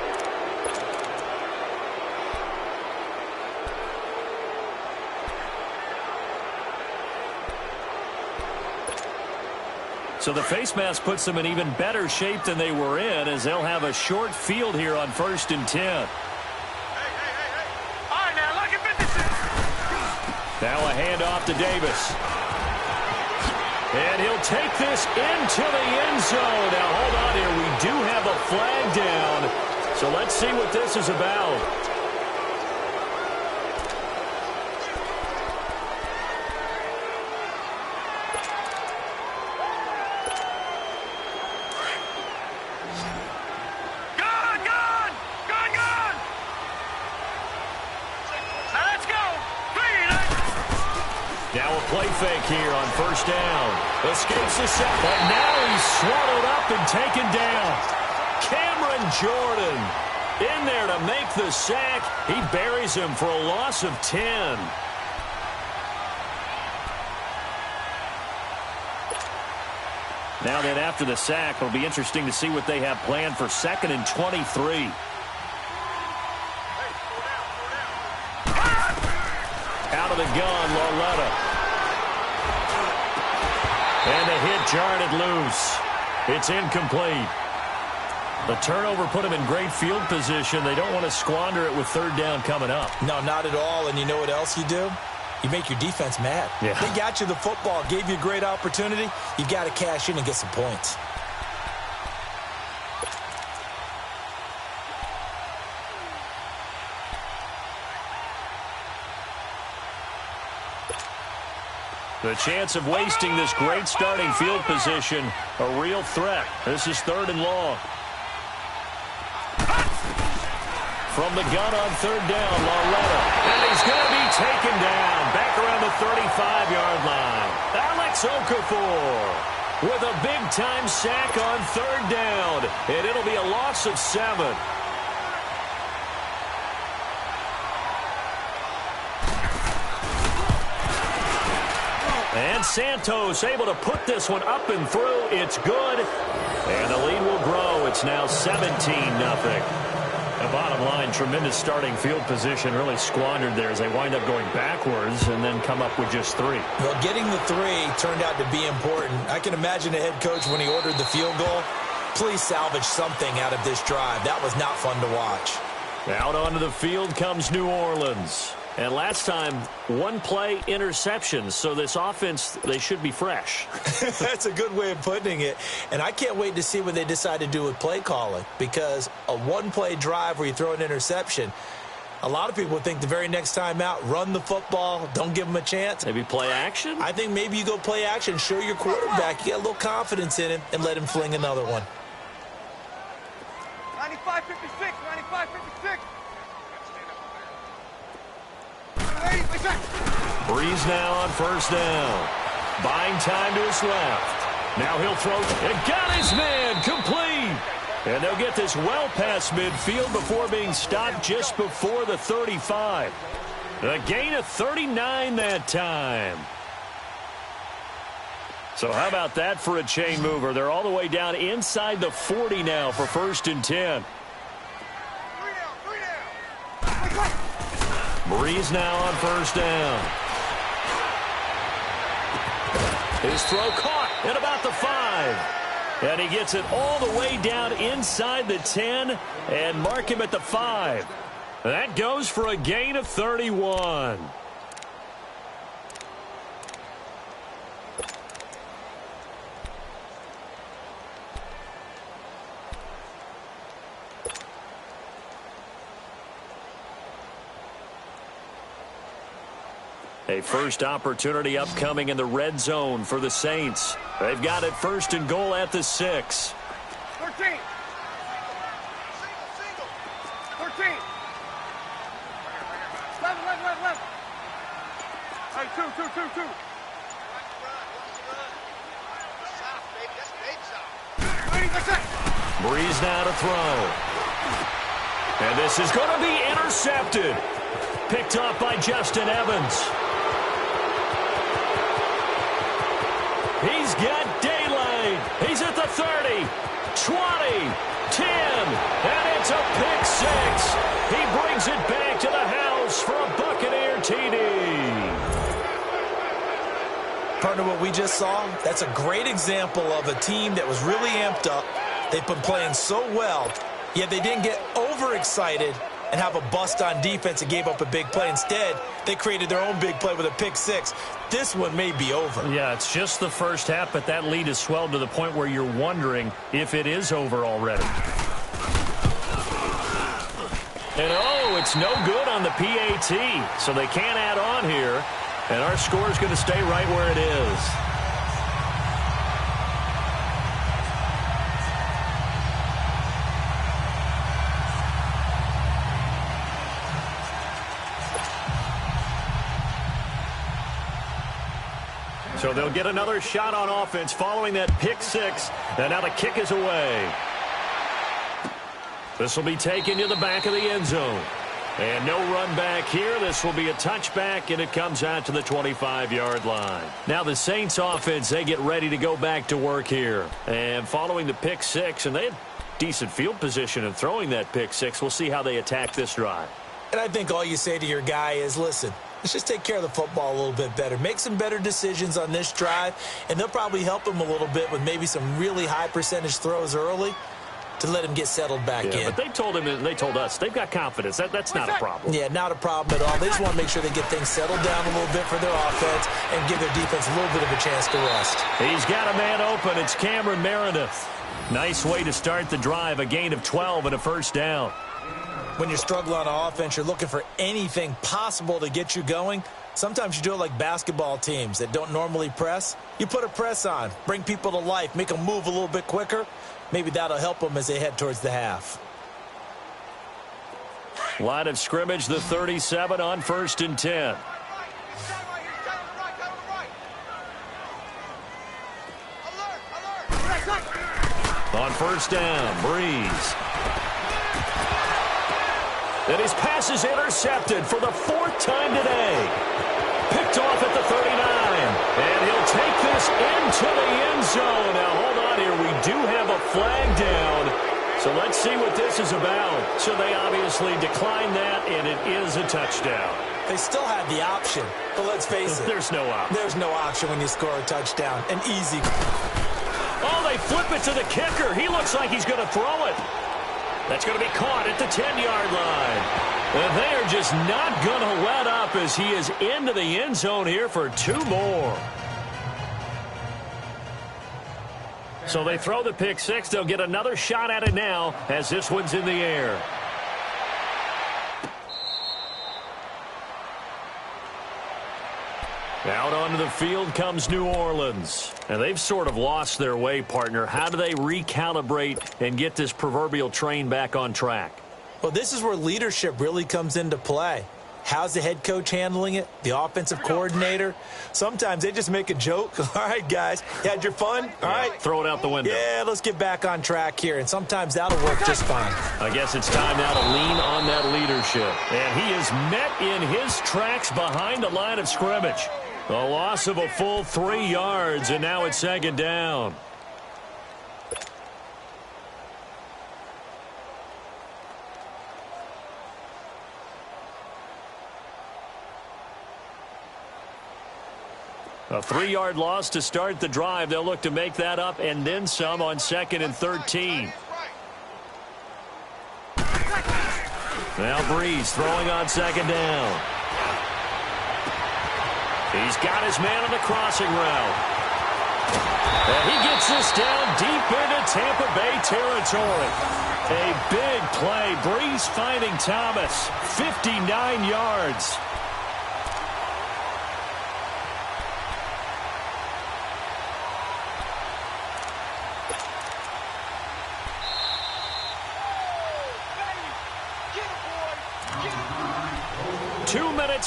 Speaker 1: So the face mask puts them in even better shape than they were in, as they'll have a short field here on 1st and 10.
Speaker 3: All right, now, look at 56.
Speaker 1: Now a handoff to Davis. And he'll take this into the end zone. Now, hold on here. We do have a flag down. So let's see what this is about. Play fake here on 1st down. Escapes the sack. But now he's swallowed up and taken down. Cameron Jordan in there to make the sack. He buries him for a loss of 10. Now then, after the sack, it'll be interesting to see what they have planned for 2nd and 23. Out of the gun, Lauletta. And the hit jarred it loose. It's incomplete. The turnover put them in great field position. They don't want to squander it with 3rd down coming up.
Speaker 2: No, not at all. And you know what else you do? You make your defense mad.
Speaker 1: Yeah.
Speaker 2: They got you the football, gave you a great opportunity. You got to cash in and get some points.
Speaker 1: The chance of wasting this great starting field position, a real threat. This is 3rd and long. From the gun on 3rd down, Lauletta. And he's going to be taken down back around the 35-yard line. Alex Okafor with a big-time sack on 3rd down. And it'll be a loss of 7. And Santos able to put this one up and through. It's good. And the lead will grow. It's now 17-0. The bottom line, tremendous starting field position, really squandered there as they wind up going backwards and then come up with just 3.
Speaker 2: Well, getting the 3 turned out to be important. I can imagine the head coach when he ordered the field goal. Please salvage something out of this drive. That was not fun to watch.
Speaker 1: Out onto the field comes New Orleans. And last time, 1-play interceptions. So this offense, they should be fresh.
Speaker 2: That's a good way of putting it. And I can't wait to see what they decide to do with play calling. Because a 1-play drive where you throw an interception, a lot of people think the very next time out, run the football, don't give them a chance.
Speaker 1: Maybe play action?
Speaker 2: I think maybe you go play action, show your quarterback, you get a little confidence in him, and let him fling another one.
Speaker 3: 95-56, 95-56.
Speaker 1: Breeze now on 1st down. Buying time to his left. Now he'll throw. And got his man complete. And they'll get this well past midfield before being stopped just before the 35. A gain of 39 that time. So how about that for a chain mover? They're all the way down inside the 40 now for 1st and 10. Breeze now on 1st down. His throw caught at about the 5. And he gets it all the way down inside the 10 and mark him at the 5. That goes for a gain of 31. A first opportunity upcoming in the red zone for the Saints. They've got it 1st and goal at the 6.
Speaker 3: 13. 13. 11.
Speaker 1: Breeze now to throw. And this is going to be intercepted. Picked off by Justin Evans. He's got daylight. He's at the 30, 20, 10, and it's a pick six. He brings it back to the house for a Buccaneer TD.
Speaker 2: Partner, what we just saw, that's a great example of a team that was really amped up. They've been playing so well, yet they didn't get overexcited and have a bust on defense and gave up a big play. Instead, they created their own big play with a pick six. This one may be over.
Speaker 1: Yeah, it's just the first half, but that lead has swelled to the point where you're wondering if it is over already. And, oh, it's no good on the PAT, so they can't add on here. And our score is going to stay right where it is. So they'll get another shot on offense following that pick six. And now the kick is away. This will be taken to the back of the end zone. And no run back here. This will be a touchback, and it comes out to the 25-yard line. Now the Saints offense, they get ready to go back to work here. And following the pick six, and they had decent field position in throwing that pick six. We'll see how they attack this drive.
Speaker 2: And I think all you say to your guy is, listen, let's just take care of the football a little bit better. Make some better decisions on this drive, and they'll probably help him a little bit with maybe some really high percentage throws early to let him get settled back in.
Speaker 1: But they told him, and they told us, they've got confidence. That's not a problem.
Speaker 2: Yeah, not a problem at all. They just want to make sure they get things settled down a little bit for their offense and give their defense a little bit of a chance to rest.
Speaker 1: He's got a man open. It's Cameron Meredith. Nice way to start the drive, a gain of 12 and a first down.
Speaker 2: When you're struggling on offense, you're looking for anything possible to get you going. Sometimes you do it like basketball teams that don't normally press. You put a press on, bring people to life, make them move a little bit quicker. Maybe that'll help them as they head towards the half.
Speaker 1: Line of scrimmage, the 37 on 1st and 10. On first down, Breeze. And his pass is intercepted for the 4th time today. Picked off at the 39. And he'll take this into the end zone. Now, hold on here. We do have a flag down. So let's see what this is about. So they obviously declined that, and it is a touchdown.
Speaker 2: They still had the option, but let's face it.
Speaker 1: There's no option.
Speaker 2: There's no option when you score a touchdown. An easy.
Speaker 1: Oh, they flip it to the kicker. He looks like he's going to throw it. That's going to be caught at the 10-yard line. And they are just not going to let up as he is into the end zone here for 2 more. So they throw the pick six. They'll get another shot at it now as this one's in the air. Out onto the field comes New Orleans. And they've sort of lost their way, partner. How do they recalibrate and get this proverbial train back on track?
Speaker 2: Well, this is where leadership really comes into play. How's the head coach handling it? The offensive coordinator? Sometimes they just make a joke. All right, guys, you had your fun? All right.
Speaker 1: Throw it out the window.
Speaker 2: Yeah, let's get back on track here. And sometimes that'll work just fine.
Speaker 1: I guess it's time now to lean on that leadership. And he is met in his tracks behind the line of scrimmage. A loss of a full 3 yards, and now it's 2nd down. A 3-yard loss to start the drive. They'll look to make that up and then some on 2nd and 13. Now Breeze throwing on 2nd down. He's got his man on the crossing route. And he gets this down deep into Tampa Bay territory. A big play. Breeze finding Thomas. 59 yards.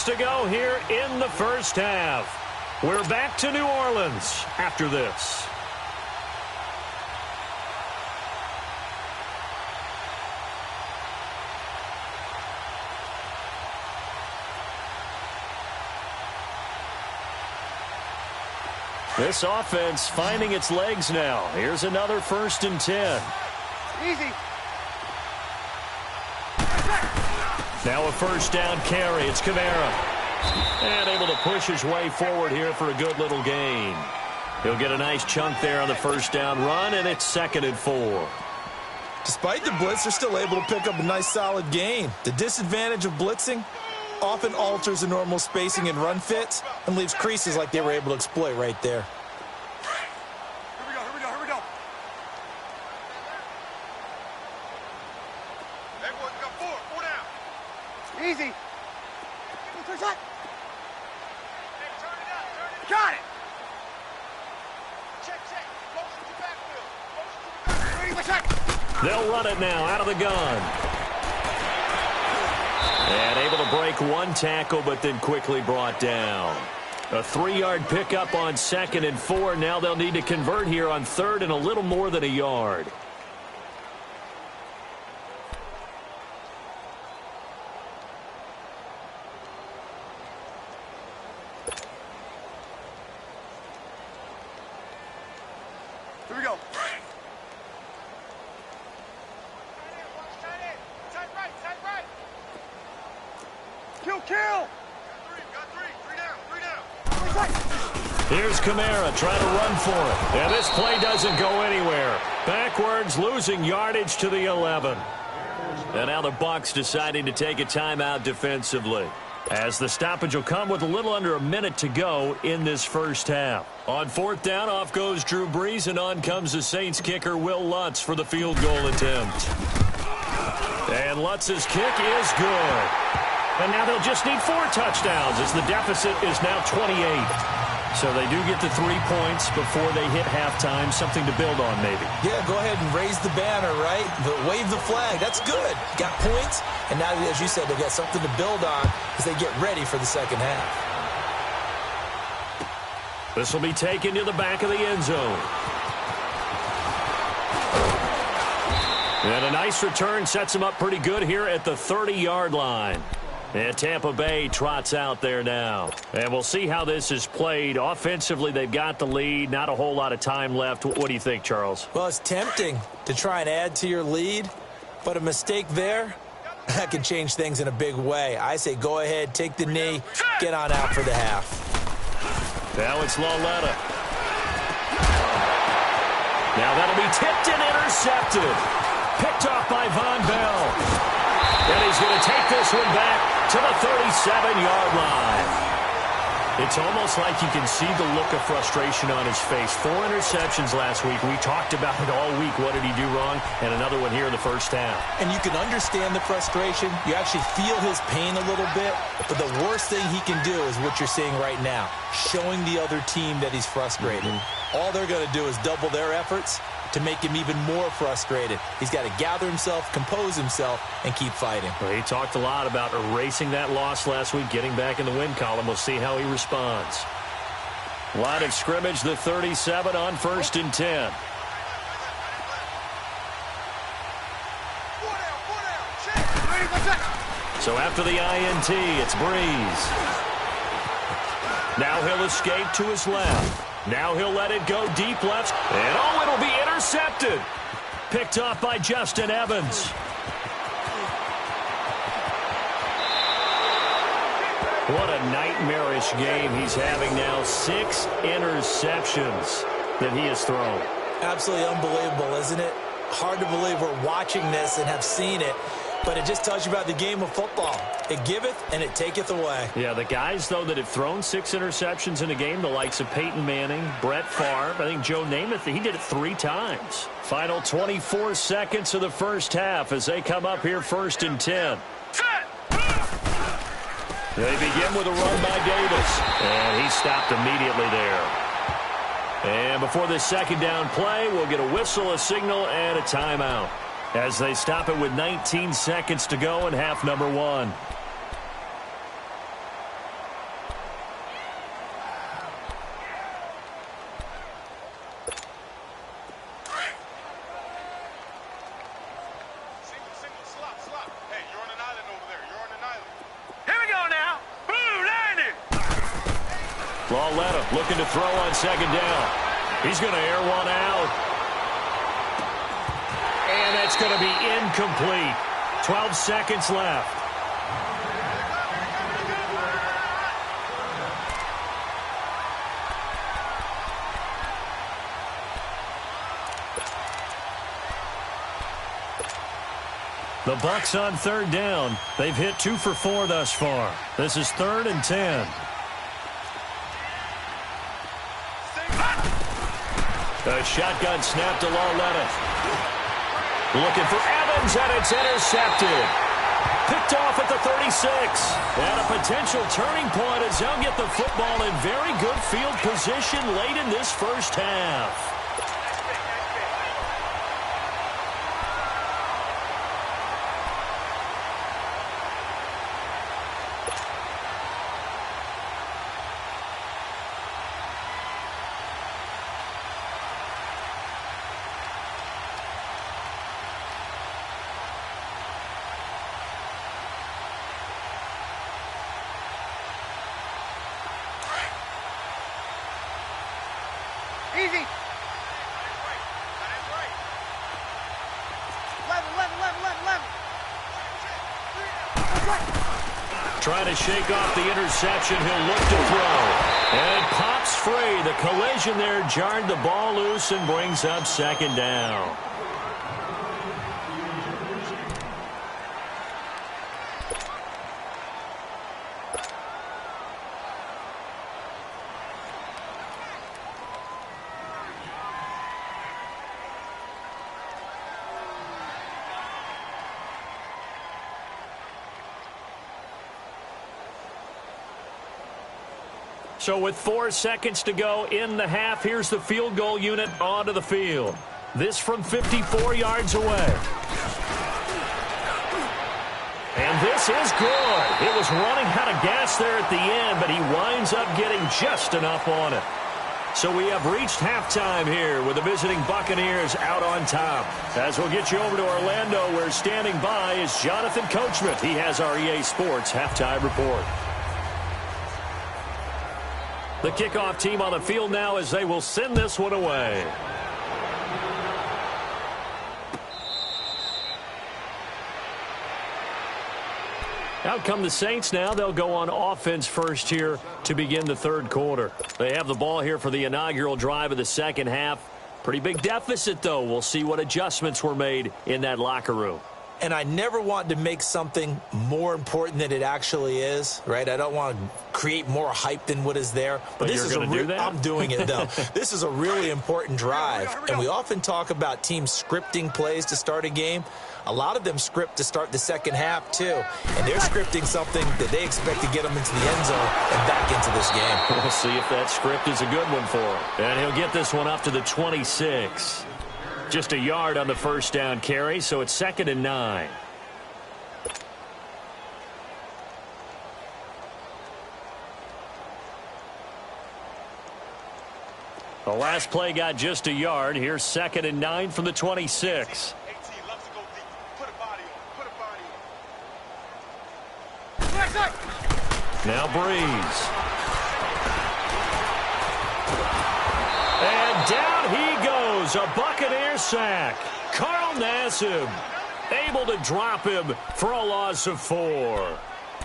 Speaker 1: To go here in the first half. We're back to New Orleans after this. This offense finding its legs now. Here's another 1st and 10.
Speaker 3: Easy.
Speaker 1: Now a 1st down carry. It's Kamara. And able to push his way forward here for a good little gain. He'll get a nice chunk there on the 1st down run, and it's 2nd and 4.
Speaker 2: Despite the blitz, they're still able to pick up a nice solid gain. The disadvantage of blitzing often alters the normal spacing and run fits and leaves creases like they were able to exploit right there.
Speaker 3: Here we go. Hey, boys, we got 4 down. Easy. Where's that? Hey, turn it up. Got it. Check. Motion to backfield.
Speaker 1: They'll run it now out of the gun. And able to break one tackle, but then quickly brought down. A 3-yard pickup on 2nd and 4. Now they'll need to convert here on 3rd and a little more than a yard.
Speaker 3: Here we go. Kill. Got three down.
Speaker 1: Here's Kamara trying to run for it. And this play doesn't go anywhere. Backwards, losing yardage to the 11. And now the Bucs deciding to take a timeout defensively, as the stoppage will come with a little under a minute to go in this 1st half. On 4th down, off goes Drew Brees, and on comes the Saints kicker Will Lutz for the field goal attempt. And Lutz's kick is good. And now they'll just need 4 touchdowns as the deficit is now 28. So they do get the 3 points before they hit halftime. Something to build on, maybe.
Speaker 2: Yeah, go ahead and raise the banner, right? Wave the flag. That's good. Got points. And now, as you said, they've got something to build on as they get ready for the 2nd half.
Speaker 1: This will be taken to the back of the end zone. And a nice return sets them up pretty good here at the 30-yard line. And Tampa Bay trots out there now. And we'll see how this is played. Offensively, they've got the lead. Not a whole lot of time left. What do you think, Charles?
Speaker 2: Well, it's tempting to try and add to your lead, but a mistake there, that can change things in a big way. I say go ahead, take the knee, get on out for the half.
Speaker 1: Now it's Lauletta. Now that'll be tipped and intercepted. Picked off by Von Bell. And he's going to take this one back to the 37-yard line. It's almost like you can see the look of frustration on his face. 4 interceptions last week. We talked about it all week. What did he do wrong? And another one here in the 1st half.
Speaker 2: And you can understand the frustration. You actually feel his pain a little bit. But the worst thing he can do is what you're seeing right now, showing the other team that he's frustrated. All they're going to do is double their efforts to make him even more frustrated. He's got to gather himself, compose himself, and keep fighting.
Speaker 1: Well, he talked a lot about erasing that loss last week, getting back in the win column. We'll see how he responds. Line of scrimmage, the 37 on 1st and 10. So after the INT, it's Breeze. Now he'll escape to his left. Now he'll let it go deep left. And oh, it'll be intercepted. Picked off by Justin Evans. What a nightmarish game he's having now. 6 interceptions that he has thrown.
Speaker 2: Absolutely unbelievable, isn't it? Hard to believe we're watching this and have seen it. But it just tells you about the game of football. It giveth and it taketh away.
Speaker 1: Yeah, the guys, though, that have thrown 6 interceptions in a game, the likes of Peyton Manning, Brett Favre, I think Joe Namath, he did it 3 times. Final 24 seconds of the 1st half as they come up here 1st and 10. They begin with a run by Davis. And he stopped immediately there. And before this 2nd down play, we'll get a whistle, a signal, and a timeout, as they stop it with 19 seconds to go in half number 1.
Speaker 3: Single, slop. Hey, you're on an island over there. You're on an island. Here we go now. Boo, landing.
Speaker 1: Lauletta looking to throw on second down. He's going to air one out. And that's going to be incomplete. 12 seconds left. The Bucs on third down. They've hit 2 for 4 thus far. This is 3rd and 10. A shotgun snap to Lauletta. Looking for Evans, and it's intercepted. Picked off at the 36. And a potential turning point as they'll get the football in very good field position late in this first half.
Speaker 3: Easy. 11.
Speaker 1: Trying to shake off the interception. He'll look to throw. And it pops free. The collision there jarred the ball loose and brings up second down. So with 4 seconds to go in the half, here's the field goal unit onto the field. This from 54 yards away. And this is good. It was running out of gas there at the end, but he winds up getting just enough on it. So we have reached halftime here with the visiting Buccaneers out on top. As we'll get you over to Orlando, where standing by is Jonathan Coachman. He has our EA Sports halftime report. The kickoff team on the field now as they will send this one away. Out come the Saints now. They'll go on offense first here to begin the third quarter. They have the ball here for the inaugural drive of the second half. Pretty big deficit, though. We'll see what adjustments were made in that locker room.
Speaker 2: And I never want to make something more important than it actually is, right? I don't want to create more hype than what is there.
Speaker 1: But this is
Speaker 2: I'm doing it, though. This is a really important drive. And we often talk about teams scripting plays to start a game. A lot of them script to start the second half, too. And they're scripting something that they expect to get them into the end zone and back into this game.
Speaker 1: We'll see if that script is a good one for him. And he'll get this one up to the 26. Just a yard on the first down carry, so it's 2nd and 9. The last play got just a yard. Here's 2nd and 9 from the 26. Now Breeze. And down he goes. A Buccaneer sack. Carl Nassib able to drop him for a loss of 4.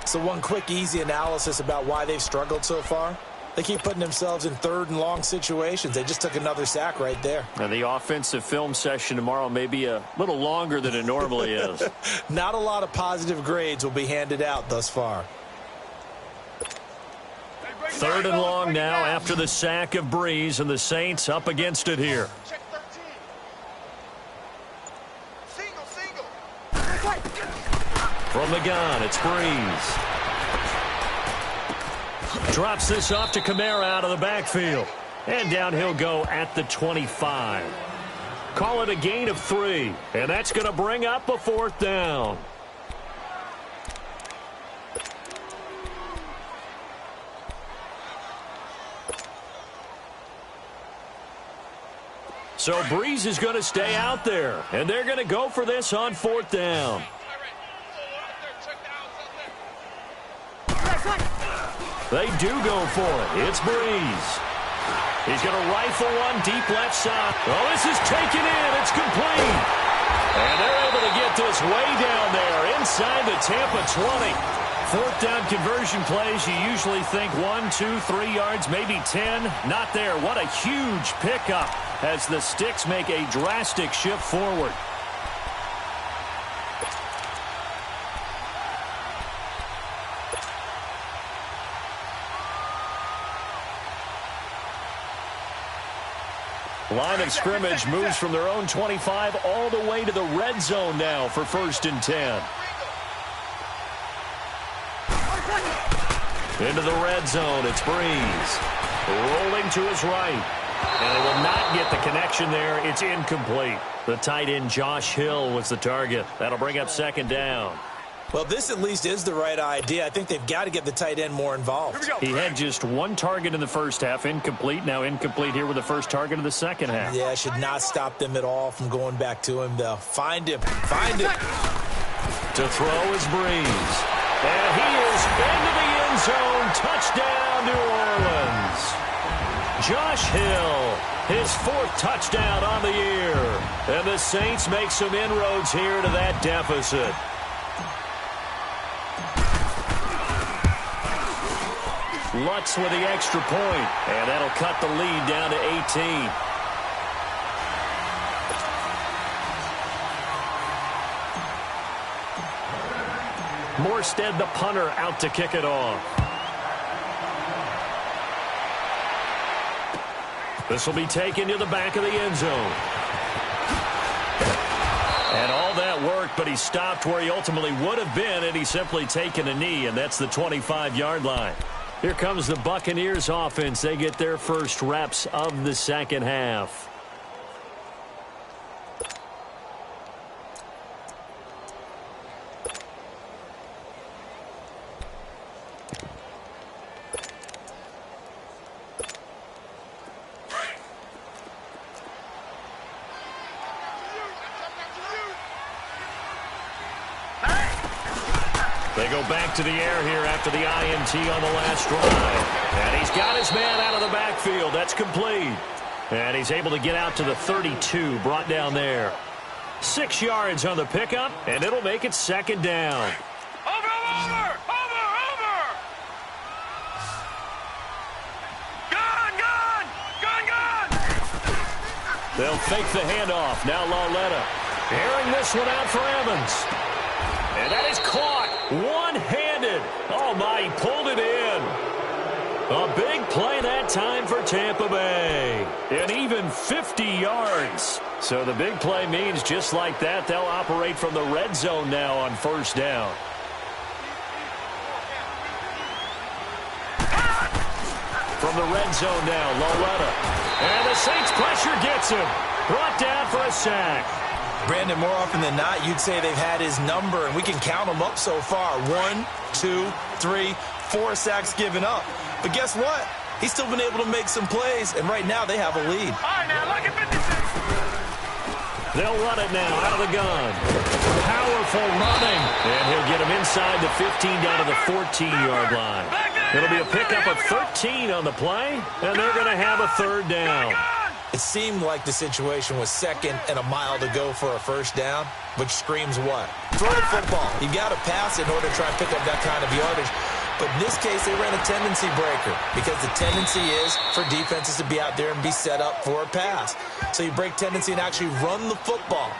Speaker 2: So one quick, easy analysis about why they've struggled so far. They keep putting themselves in third and long situations. They just took another sack right there.
Speaker 1: And the offensive film session tomorrow may be a little longer than it normally is.
Speaker 2: Not a lot of positive grades will be handed out thus far.
Speaker 1: 3rd and long now after the sack of Breeze, and the Saints up against it here.
Speaker 3: Check 13. Single.
Speaker 1: From the gun, it's Breeze. Drops this off to Kamara out of the backfield. And down he'll go at the 25. Call it a gain of 3. And that's going to bring up a 4th down. So Breeze is going to stay out there. And they're going to go for this on 4th down. They do go for it. It's Breeze. He's going to rifle one deep left side. Oh, this is taken in. It's complete. And they're able to get this way down there inside the Tampa 20. Fourth down conversion plays, you usually think 1, 2, 3 yards, maybe 10. Not there. What a huge pickup as the Sticks make a drastic shift forward. Line of scrimmage moves from their own 25 all the way to the red zone now for 1st and 10. Into the red zone, it's Breeze. Rolling to his right. And they will not get the connection there. It's incomplete. The tight end Josh Hill was the target. That'll bring up 2nd down.
Speaker 2: Well, this at least is the right idea. I think they've got to get the tight end more involved.
Speaker 1: He had just 1 target in the first half, incomplete. Now incomplete here with the first target of the second half.
Speaker 2: Yeah, it should not stop them at all from going back to him, though. Find him. Find him.
Speaker 1: To throw is Breeze. And he is into the end zone. Touchdown, New Orleans. Josh Hill, his 4th touchdown on the year. And the Saints make some inroads here to that deficit. Lutz with the extra point, and that'll cut the lead down to 18. Morstead, the punter, out to kick it off. This will be taken to the back of the end zone. And all that worked, but he stopped where he ultimately would have been had he simply taken a knee, and that's the 25-yard line. Here comes the Buccaneers offense. They get their first reps of the second half. They go back to the air here after the INT on the last drive. And he's got his man out of the backfield. That's complete. And he's able to get out to the 32, brought down there. 6 yards on the pickup, and it'll make it 2nd down.
Speaker 3: Over! Gun!
Speaker 1: They'll fake the handoff. Now Lauletta. Airing this one out for Evans. And that is caught. One-handed. Oh, my, he pulled it in. A big play that time for Tampa Bay. And even 50 yards. So the big play means just like that, they'll operate from the red zone now on 1st down. From the red zone now, Lauletta. And the Saints pressure gets him. Brought down for a sack.
Speaker 2: Brandon, more often than not, you'd say they've had his number, and we can count them up so far. 1, 2, 3, 4 sacks given up. But guess what? He's still been able to make some plays, and right now they have a lead.
Speaker 3: All right, now, look at 56.
Speaker 1: They'll run it now out of the gun. Powerful running. And he'll get him inside the 15 down to the 14-yard line. It'll be a pickup of 13 on the play, and they're going to have a 3rd down.
Speaker 2: It seemed like the situation was 2nd and a mile to go for a 1st down, which screams what? Throw the football. You got to pass in order to try and pick up that kind of yardage. But in this case, they ran a tendency breaker because the tendency is for defenses to be out there and be set up for a pass. So you break tendency and actually run the football.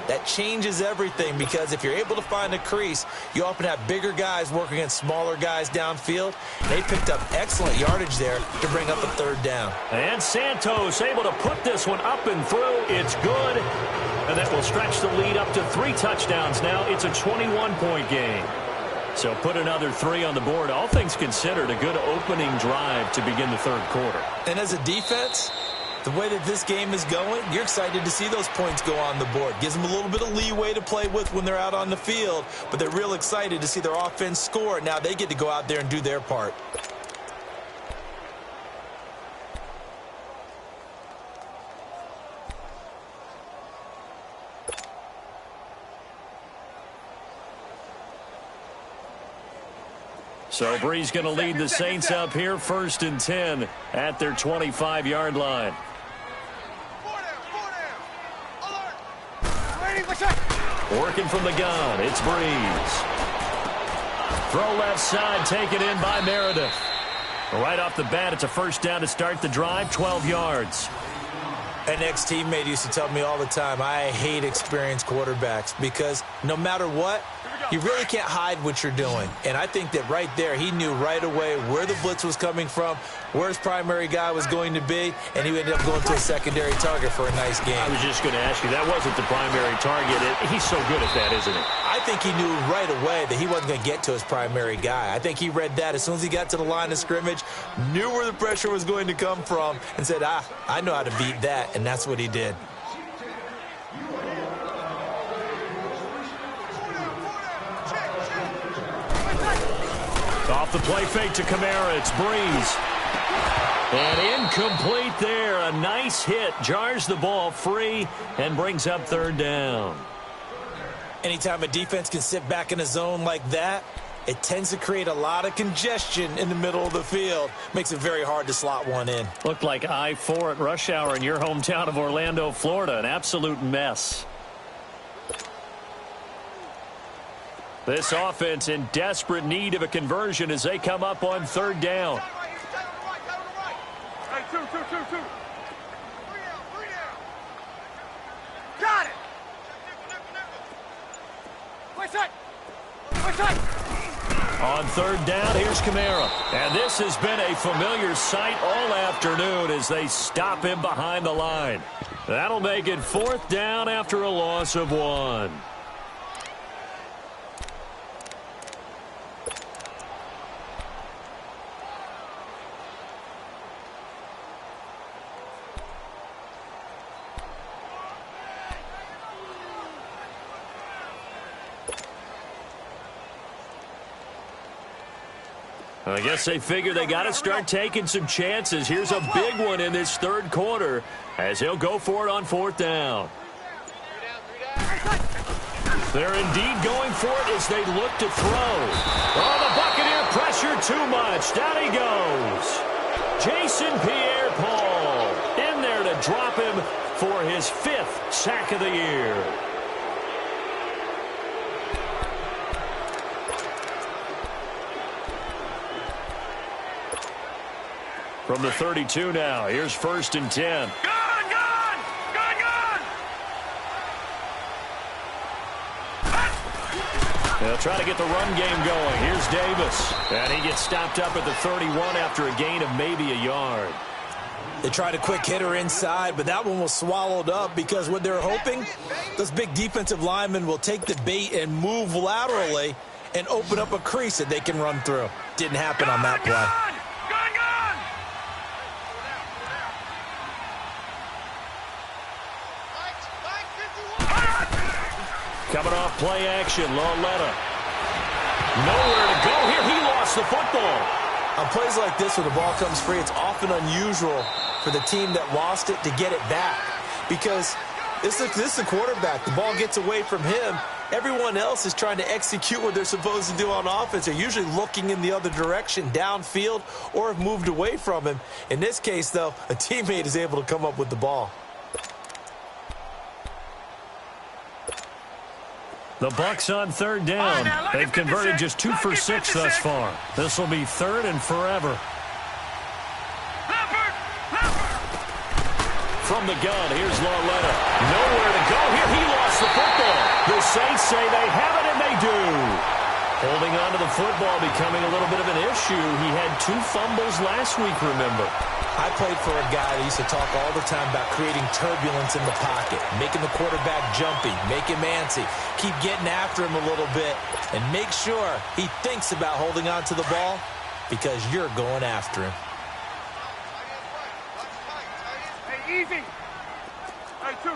Speaker 2: That changes everything because if you're able to find a crease, you often have bigger guys working against smaller guys downfield. They picked up excellent yardage there to bring up a 3rd down.
Speaker 1: And Santos able to put this one up and through. It's good. And that will stretch the lead up to 3 touchdowns now. It's a 21-point game. So put another 3 on the board. All things considered, a good opening drive to begin the 3rd quarter.
Speaker 2: And as a defense, the way that this game is going, you're excited to see those points go on the board. Gives them a little bit of leeway to play with when they're out on the field, but they're real excited to see their offense score. Now they get to go out there and do their part.
Speaker 1: So Bree's going to lead the Saints up here, 1st and 10 at their 25-yard line. Working from the gun, it's Breeze. Throw left side, taken in by Meredith. Right off the bat, it's a first down to start the drive, 12 yards.
Speaker 2: An ex-teammate used to tell me all the time, I hate experienced quarterbacks because no matter what, you really can't hide what you're doing. And I think that right there, he knew right away where the blitz was coming from, where his primary guy was going to be, and he ended up going to a secondary target for a nice game.
Speaker 1: I was just going to ask you, that wasn't the primary target. He's so good at that, isn't he?
Speaker 2: I think he knew right away that he wasn't going to get to his primary guy. I think he read that as soon as he got to the line of scrimmage, knew where the pressure was going to come from, and said, I know how to beat that, and that's what he did.
Speaker 1: Off the play fake to Kamara, it's Breeze. And incomplete there. A nice hit. Jars the ball free and brings up 3rd down.
Speaker 2: Anytime a defense can sit back in a zone like that, it tends to create a lot of congestion in the middle of the field. Makes it very hard to slot one in.
Speaker 1: Looked like I-4 at rush hour in your hometown of Orlando, Florida. An absolute mess. This offense in desperate need of a conversion as they come up on 3rd down.
Speaker 3: Hey, two. Three down. Got it. Wait side.
Speaker 1: On 3rd down, here's Kamara. And this has been a familiar sight all afternoon as they stop him behind the line. That'll make it 4th down after a loss of 1. I guess they figure they got to start taking some chances. Here's a big one in this 3rd quarter as he'll go for it on 4th down. They're indeed going for it as they look to throw. Oh, the Buccaneer pressure too much. Down he goes. Jason Pierre-Paul in there to drop him for his 5th sack of the year. From the 32 now, here's 1st and 10. They'll try to get the run game going. Here's Davis. And he gets stopped up at the 31 after a gain of maybe a yard.
Speaker 2: They tried a quick hitter inside, but that one was swallowed up because what they're hoping, those big defensive linemen will take the bait and move laterally and open up a crease that they can run through. Didn't happen on that play.
Speaker 1: Coming off play action, Lauletta. Nowhere to go here. He lost the football.
Speaker 2: On plays like this where the ball comes free, it's often unusual for the team that lost it to get it back. Because this is the quarterback. The ball gets away from him. Everyone else is trying to execute what they're supposed to do on offense. They're usually looking in the other direction, downfield, or have moved away from him. In this case, though, a teammate is able to come up with the ball.
Speaker 1: The Bucs on 3rd down. They've converted just 2 for 6 thus far. This will be 3rd and forever. From the gun, here's Lauletta. Nowhere to go here. He lost the football. The Saints say they have it, and they do. Holding on to the football becoming a little bit of an issue. He had 2 fumbles last week, remember.
Speaker 2: I played for a guy that used to talk all the time about creating turbulence in the pocket, making the quarterback jumpy, make him antsy, keep getting after him a little bit, and make sure he thinks about holding on to the ball because you're going after him.
Speaker 3: Hey, easy. Hey, two.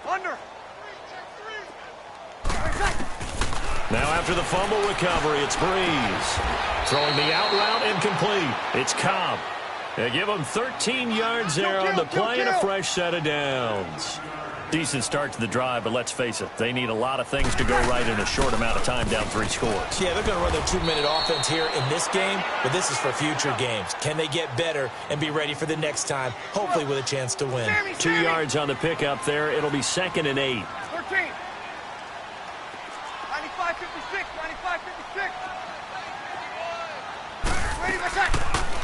Speaker 3: Under.
Speaker 1: Now after the fumble recovery, it's Breeze. Throwing the out route incomplete. It's Cobb. They give him 13 yards there on the play and a fresh set of downs. Decent start to the drive, but let's face it, they need a lot of things to go right in a short amount of time, down 3 scores.
Speaker 2: Yeah, they're going to run their 2-minute offense here in this game, but this is for future games. Can they get better and be ready for the next time, hopefully with a chance to win?
Speaker 1: 2 yards on the pickup there. It'll be 2nd and 8.
Speaker 3: 14. 95-56, 95-56. Ready, my shot.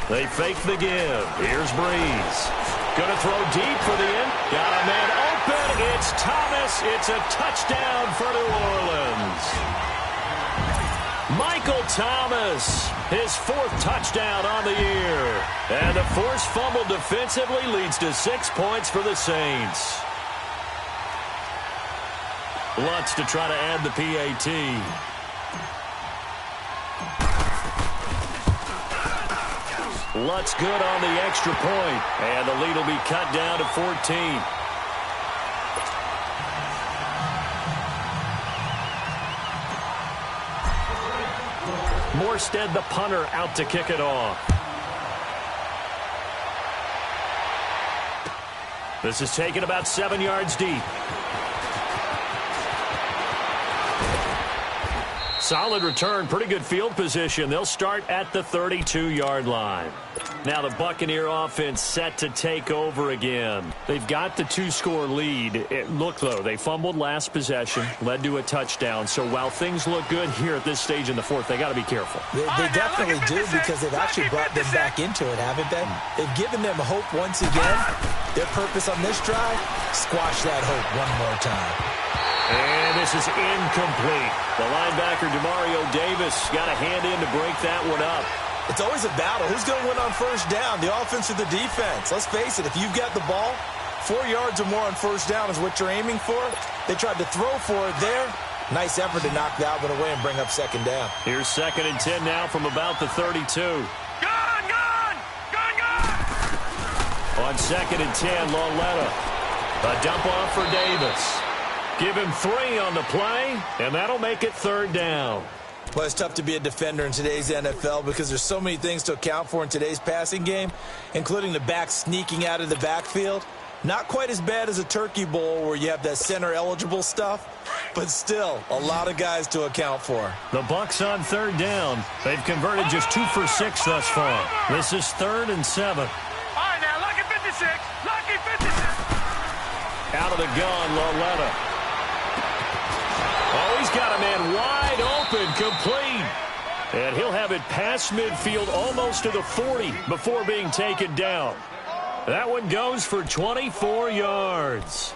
Speaker 1: They fake the give. Here's Breeze. Gonna throw deep for the end. Got a man open. It's Thomas. It's a touchdown for New Orleans. Michael Thomas, his 4th touchdown on the year. And the forced fumble defensively leads to 6 points for the Saints. Lutz to try to add the PAT. Lutz good on the extra point, and the lead will be cut down to 14. Morstead, the punter, out to kick it off. This is taken about 7 yards deep. Solid return, pretty good field position. They'll start at the 32-yard line. Now the Buccaneer offense set to take over again. They've got the 2-score lead. Look, though, they fumbled last possession, led to a touchdown. So while things look good here at this stage in the 4th, they got to be careful.
Speaker 2: They definitely do, because they've actually brought them back into it, haven't they? They've given them hope once again. Their purpose on this drive, squash that hope one more time.
Speaker 1: And this is incomplete. The linebacker, Demario Davis, got a hand in to break that one up.
Speaker 2: It's always a battle. Who's going to win on first down, the offense or the defense? Let's face it, if you've got the ball, 4 yards or more on first down is what you're aiming for. They tried to throw for it there. Nice effort to knock that one away and bring up 2nd down.
Speaker 1: Here's 2nd and 10 now from about the 32.
Speaker 3: Gone!
Speaker 1: On 2nd and 10, Lauletta. A dump off for Davis. Give him 3 on the play, and that'll make it 3rd down.
Speaker 2: Well, it's tough to be a defender in today's NFL because there's so many things to account for in today's passing game, including the back sneaking out of the backfield. Not quite as bad as a turkey bowl where you have that center-eligible stuff, but still a lot of guys to account for.
Speaker 1: The Bucs on 3rd down. They've converted just 2 for 6 thus far. This is 3rd and 7.
Speaker 3: All right, now, lucky 56. Lucky 56.
Speaker 1: Out of the gun, Lauletta. Oh, he's got a man wide open, complete. And he'll have it past midfield almost to the 40 before being taken down. That one goes for 24 yards.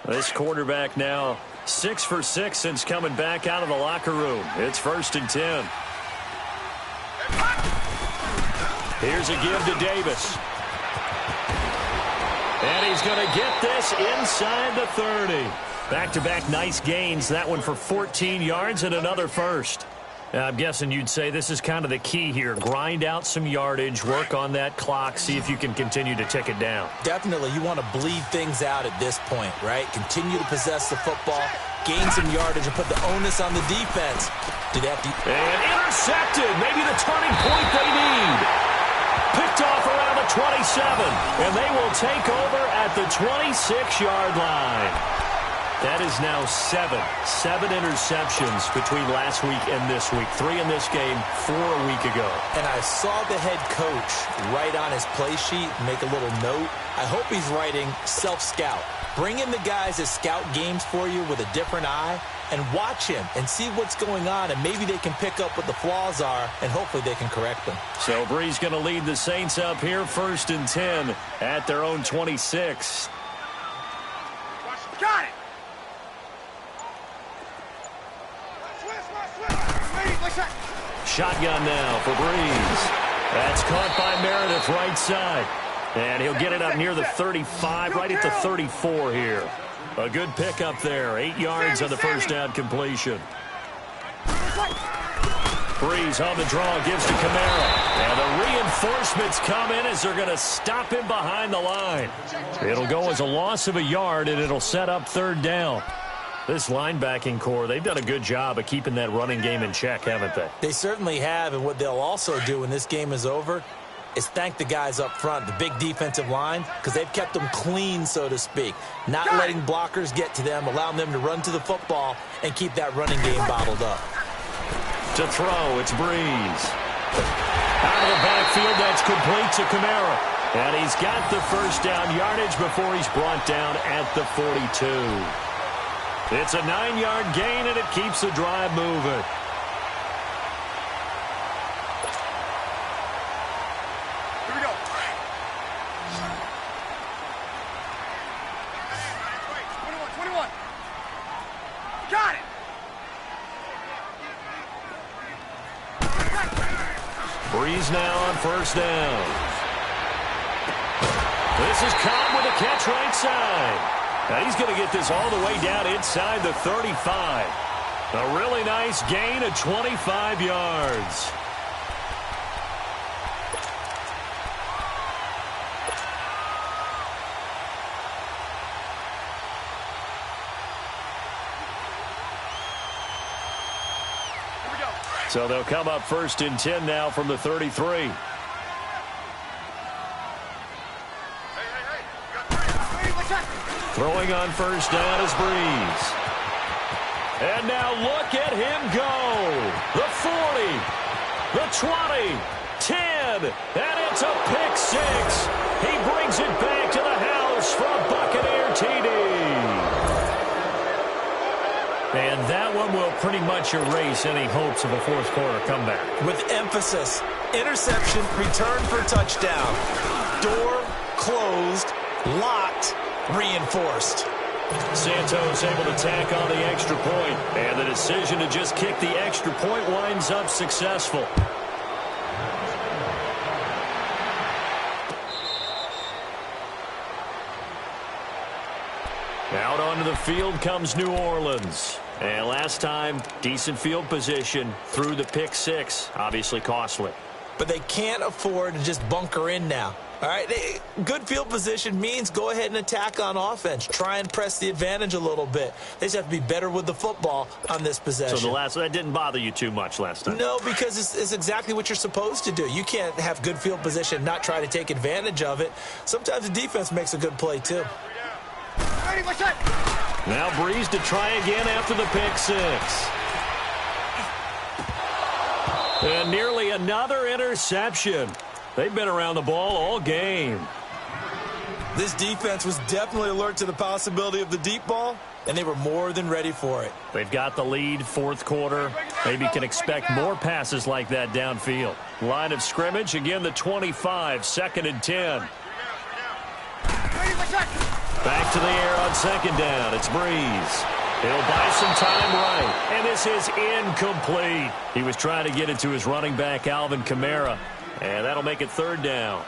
Speaker 1: This quarterback now 6 for 6 since coming back out of the locker room. It's 1st and 10. Here's a give to Davis. And he's going to get this inside the 30. Back-to-back nice gains. That one for 14 yards and another first. I'm guessing you'd say this is kind of the key here. Grind out some yardage, work on that clock, see if you can continue to tick it down.
Speaker 2: Definitely. You want to bleed things out at this point, right? Continue to possess the football, gain some yardage, and put the onus on the defense. And
Speaker 1: intercepted. Maybe the turning point they need. Picked off around the 27. And they will take over at the 26-yard line. That is now 7 interceptions between last week and this week. 3 in this game, 4 a week ago.
Speaker 2: And I saw the head coach write on his play sheet, make a little note. I hope he's writing self-scout. Bring in the guys that scout games for you with a different eye and watch him and see what's going on, and maybe they can pick up what the flaws are, and hopefully they can correct them.
Speaker 1: So Bree's going to lead the Saints up here, 1st and 10 at their own 26.
Speaker 3: Got it!
Speaker 1: Shotgun now for Breeze. That's caught by Meredith right side. And he'll get it up near the 35, right at the 34 here. A good pickup there. 8 yards on the first down completion. Breeze on the draw, gives to Kamara. And the reinforcements come in as they're going to stop him behind the line. It'll go as a loss of a yard, and it'll set up 3rd down. This linebacking core, they've done a good job of keeping that running game in check, haven't they?
Speaker 2: They certainly have, and what they'll also do when this game is over is thank the guys up front, the big defensive line, because they've kept them clean, so to speak. Not letting blockers get to them, allowing them to run to the football and keep that running game bottled up.
Speaker 1: To throw, it's Breeze. Out of the backfield, that's complete to Kamara. And he's got the first down yardage before he's brought down at the 42. It's a 9-yard gain, and it keeps the drive moving.
Speaker 3: Here we go. 21. Got it.
Speaker 1: Breeze now on first down. This is Cobb with a catch right side. Now he's going to get this all the way down inside the 35. A really nice gain of 25 yards.
Speaker 3: Here we go.
Speaker 1: So they'll come up first and 10 now from the 33. Throwing on first down is Breeze. And now look at him go. The 40, the 20, 10, and it's a pick six. He brings it back to the house for a Buccaneer TD. And that one will pretty much erase any hopes of a fourth quarter comeback.
Speaker 2: With emphasis, interception, return for touchdown. Door closed, locked, reinforced.
Speaker 1: Santos able to tack on the extra point, and the decision to just kick the extra point winds up successful. Out onto the field comes New Orleans. And last time, decent field position through the pick six. Obviously costly.
Speaker 2: But they can't afford to just bunker in now. All right, good field position means go ahead and attack on offense. Try and press the advantage a little bit. They just have to be better with the football on this possession.
Speaker 1: So that didn't bother you too much last time?
Speaker 2: No, because it's exactly what you're supposed to do. You can't have good field position and not try to take advantage of it. Sometimes the defense makes a good play, too.
Speaker 3: Ready, what's that?
Speaker 1: Now Breeze to try again after the pick six. And nearly another interception. They've been around the ball all game.
Speaker 2: This defense was definitely alert to the possibility of the deep ball, and they were more than ready for it.
Speaker 1: They've got the lead, fourth quarter. Maybe can expect more passes like that downfield. Line of scrimmage, again the 25, second and 10. Back to the air on second down. It's Breeze. He'll buy some time right, and this is incomplete. He was trying to get it to his running back, Alvin Kamara. And that'll make it third down.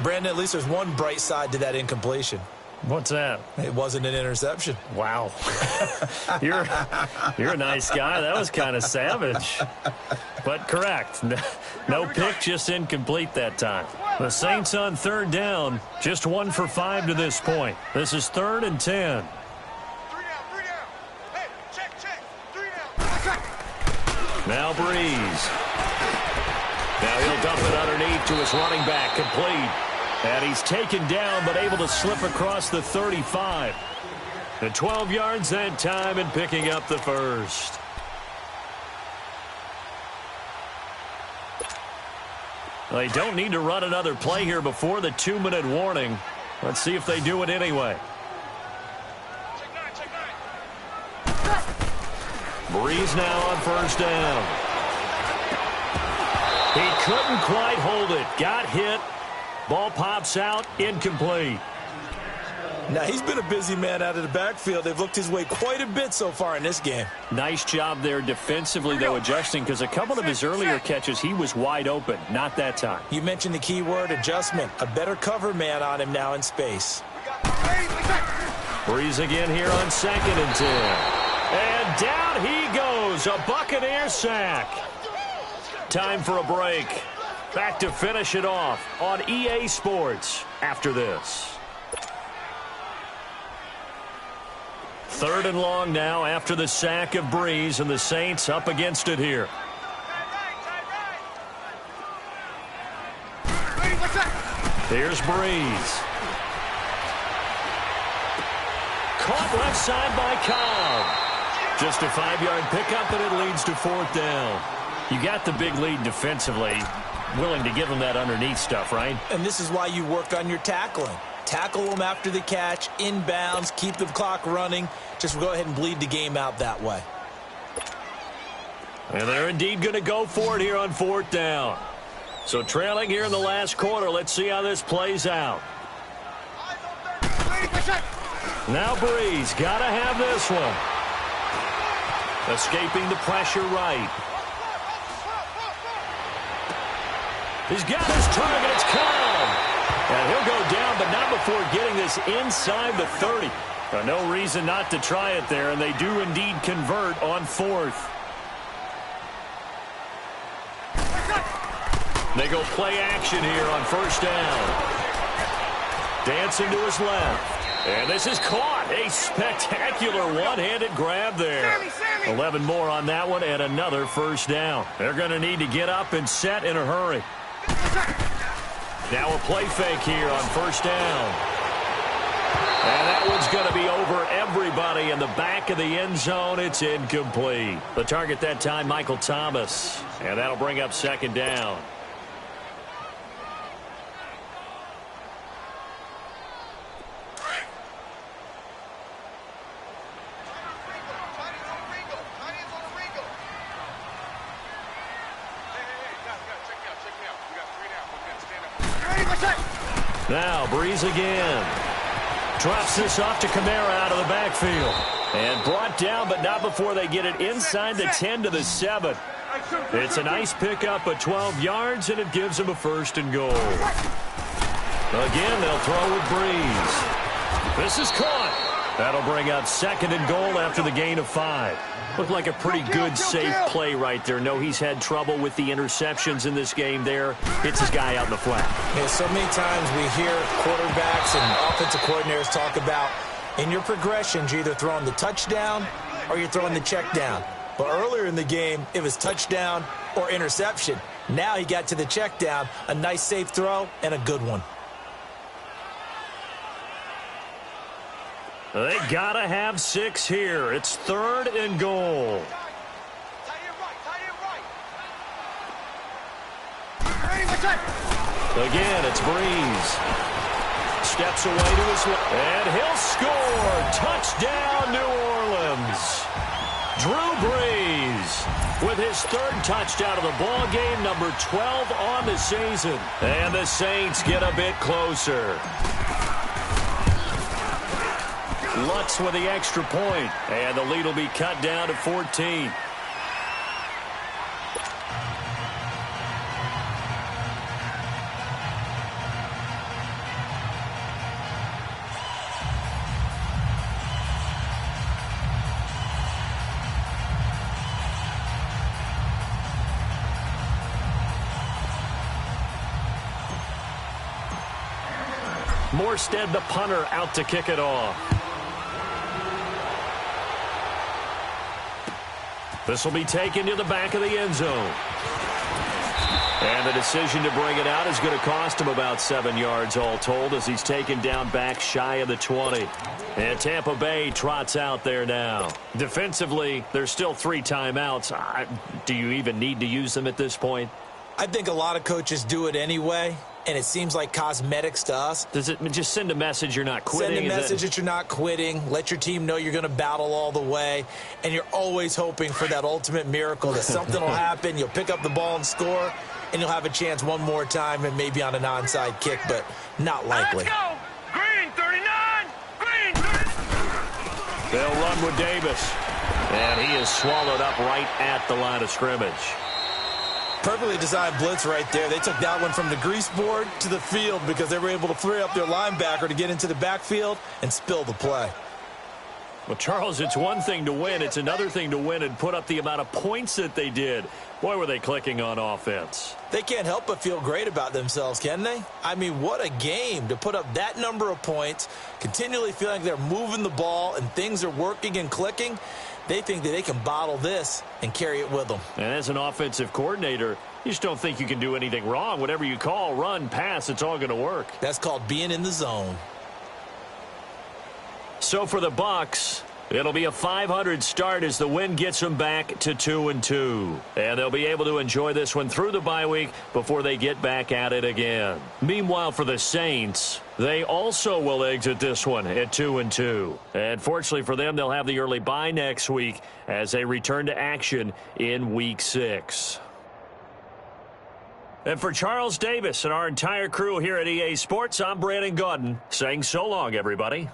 Speaker 2: Brandon, at least there's one bright side to that incompletion.
Speaker 1: What's that?
Speaker 2: It wasn't an interception.
Speaker 1: Wow. You're a nice guy. That was kind of savage. But correct. No pick, just incomplete that time. The Saints on third down, just 1 for 5 to this point. This is third and 10.
Speaker 3: 3 down. Hey, check. 3 down.
Speaker 1: Now Breeze. Now he'll dump it underneath to his running back, complete. And he's taken down, but able to slip across the 35. And 12 yards that time and picking up the first. They don't need to run another play here before the 2-minute warning. Let's see if they do it anyway. Breeze now on first down. He couldn't quite hold it. Got hit. Ball pops out. Incomplete.
Speaker 2: Now, he's been a busy man out of the backfield. They've looked his way quite a bit so far in this game.
Speaker 1: Nice job there defensively, though, adjusting, because a couple of his earlier catches, he was wide open. Not that time.
Speaker 2: You mentioned the key word, adjustment. A better cover man on him now in space.
Speaker 1: Breeze again here on second and 10. And down he goes. A Buccaneer sack. Time for a break. Back to finish it off on EA Sports after this. 3rd and long now after the sack of Breeze, and the Saints up against it here. Here's Breeze. Caught left side by Cobb. Just a 5-yard pickup, and it leads to 4th down. You got the big lead defensively. Willing to give them that underneath stuff, right?
Speaker 2: And this is why you work on your tackling. Tackle them after the catch, inbounds, keep the clock running. Just go ahead and bleed the game out that way.
Speaker 1: And they're indeed going to go for it here on 4th down. So trailing here in the last quarter. Let's see how this plays out. Now Breeze, got to have this one. Escaping the pressure right. He's got his target. It's Cobb. And he'll go down, but not before getting this inside the 30. No reason not to try it there, and they do indeed convert on 4th. They go play action here on 1st down. Dancing to his left. And this is caught. A spectacular one-handed grab there. 11 more on that one and another 1st down. They're going to need to get up and set in a hurry. Now a play fake here on 1st down. And that one's going to be over everybody in the back of the end zone. It's incomplete. The target that time, Michael Thomas. And that'll bring up 2nd down. Now Breeze again. Drops this off to Kamara out of the backfield. And brought down, but not before they get it inside the 10 to the 7. It's a nice pickup of 12 yards, and it gives them a 1st and goal. Again, they'll throw with Breeze. This is caught. That'll bring up 2nd and goal after the gain of 5. Looked like a pretty good, safe play right there. No, he's had trouble with the interceptions in this game there. Hits his guy out in the flat.
Speaker 2: Yeah, so many times we hear quarterbacks and offensive coordinators talk about in your progressions, you're either throwing the touchdown or you're throwing the check down. But earlier in the game, it was touchdown or interception. Now he got to the check down, a nice safe throw, and a good one.
Speaker 1: They gotta have 6 here. It's 3rd and goal. Again, it's Breeze. Steps away to his left. And he'll score. Touchdown, New Orleans. Drew Brees with his 3rd touchdown of the ball game, number 12 on the season. And the Saints get a bit closer. Lutz with the extra point, and the lead will be cut down to 14. Morstead, the punter, out to kick it off. This will be taken to the back of the end zone. And the decision to bring it out is going to cost him about 7 yards all told as he's taken down back shy of the 20. And Tampa Bay trots out there now. Defensively, there's still 3 timeouts. Do you even need to use them at this point?
Speaker 2: I think a lot of coaches do it anyway, and it seems like cosmetics to us.
Speaker 1: Does it just send a message you're not quitting?
Speaker 2: Send a message that you're not quitting. Let your team know you're going to battle all the way, and you're always hoping for that ultimate miracle that something will happen, you'll pick up the ball and score, and you'll have a chance one more time and maybe on an onside kick, but not likely.
Speaker 3: Let's go! Green 39! Green 39!
Speaker 1: They'll run with Davis, and he is swallowed up right at the line of scrimmage.
Speaker 2: Perfectly designed blitz right there. They took that one from the grease board to the field because they were able to free up their linebacker to get into the backfield and spill the play.
Speaker 1: Well, Charles, it's one thing to win. It's another thing to win and put up the amount of points that they did. Boy, were they clicking on offense.
Speaker 2: They can't help but feel great about themselves, can they? I mean, what a game to put up that number of points, continually feeling they're moving the ball and things are working and clicking. They think that they can bottle this and carry it with them.
Speaker 1: And as an offensive coordinator, you just don't think you can do anything wrong. Whatever you call, run, pass, it's all going to work.
Speaker 2: That's called being in the zone.
Speaker 1: So for the Bucs, it'll be a 500 start as the win gets them back to 2-2. And they'll be able to enjoy this one through the bye week before they get back at it again. Meanwhile, for the Saints, they also will exit this one at 2-2. And fortunately for them, they'll have the early bye next week as they return to action in Week 6. And for Charles Davis and our entire crew here at EA Sports, I'm Brandon Gaudin saying so long, everybody.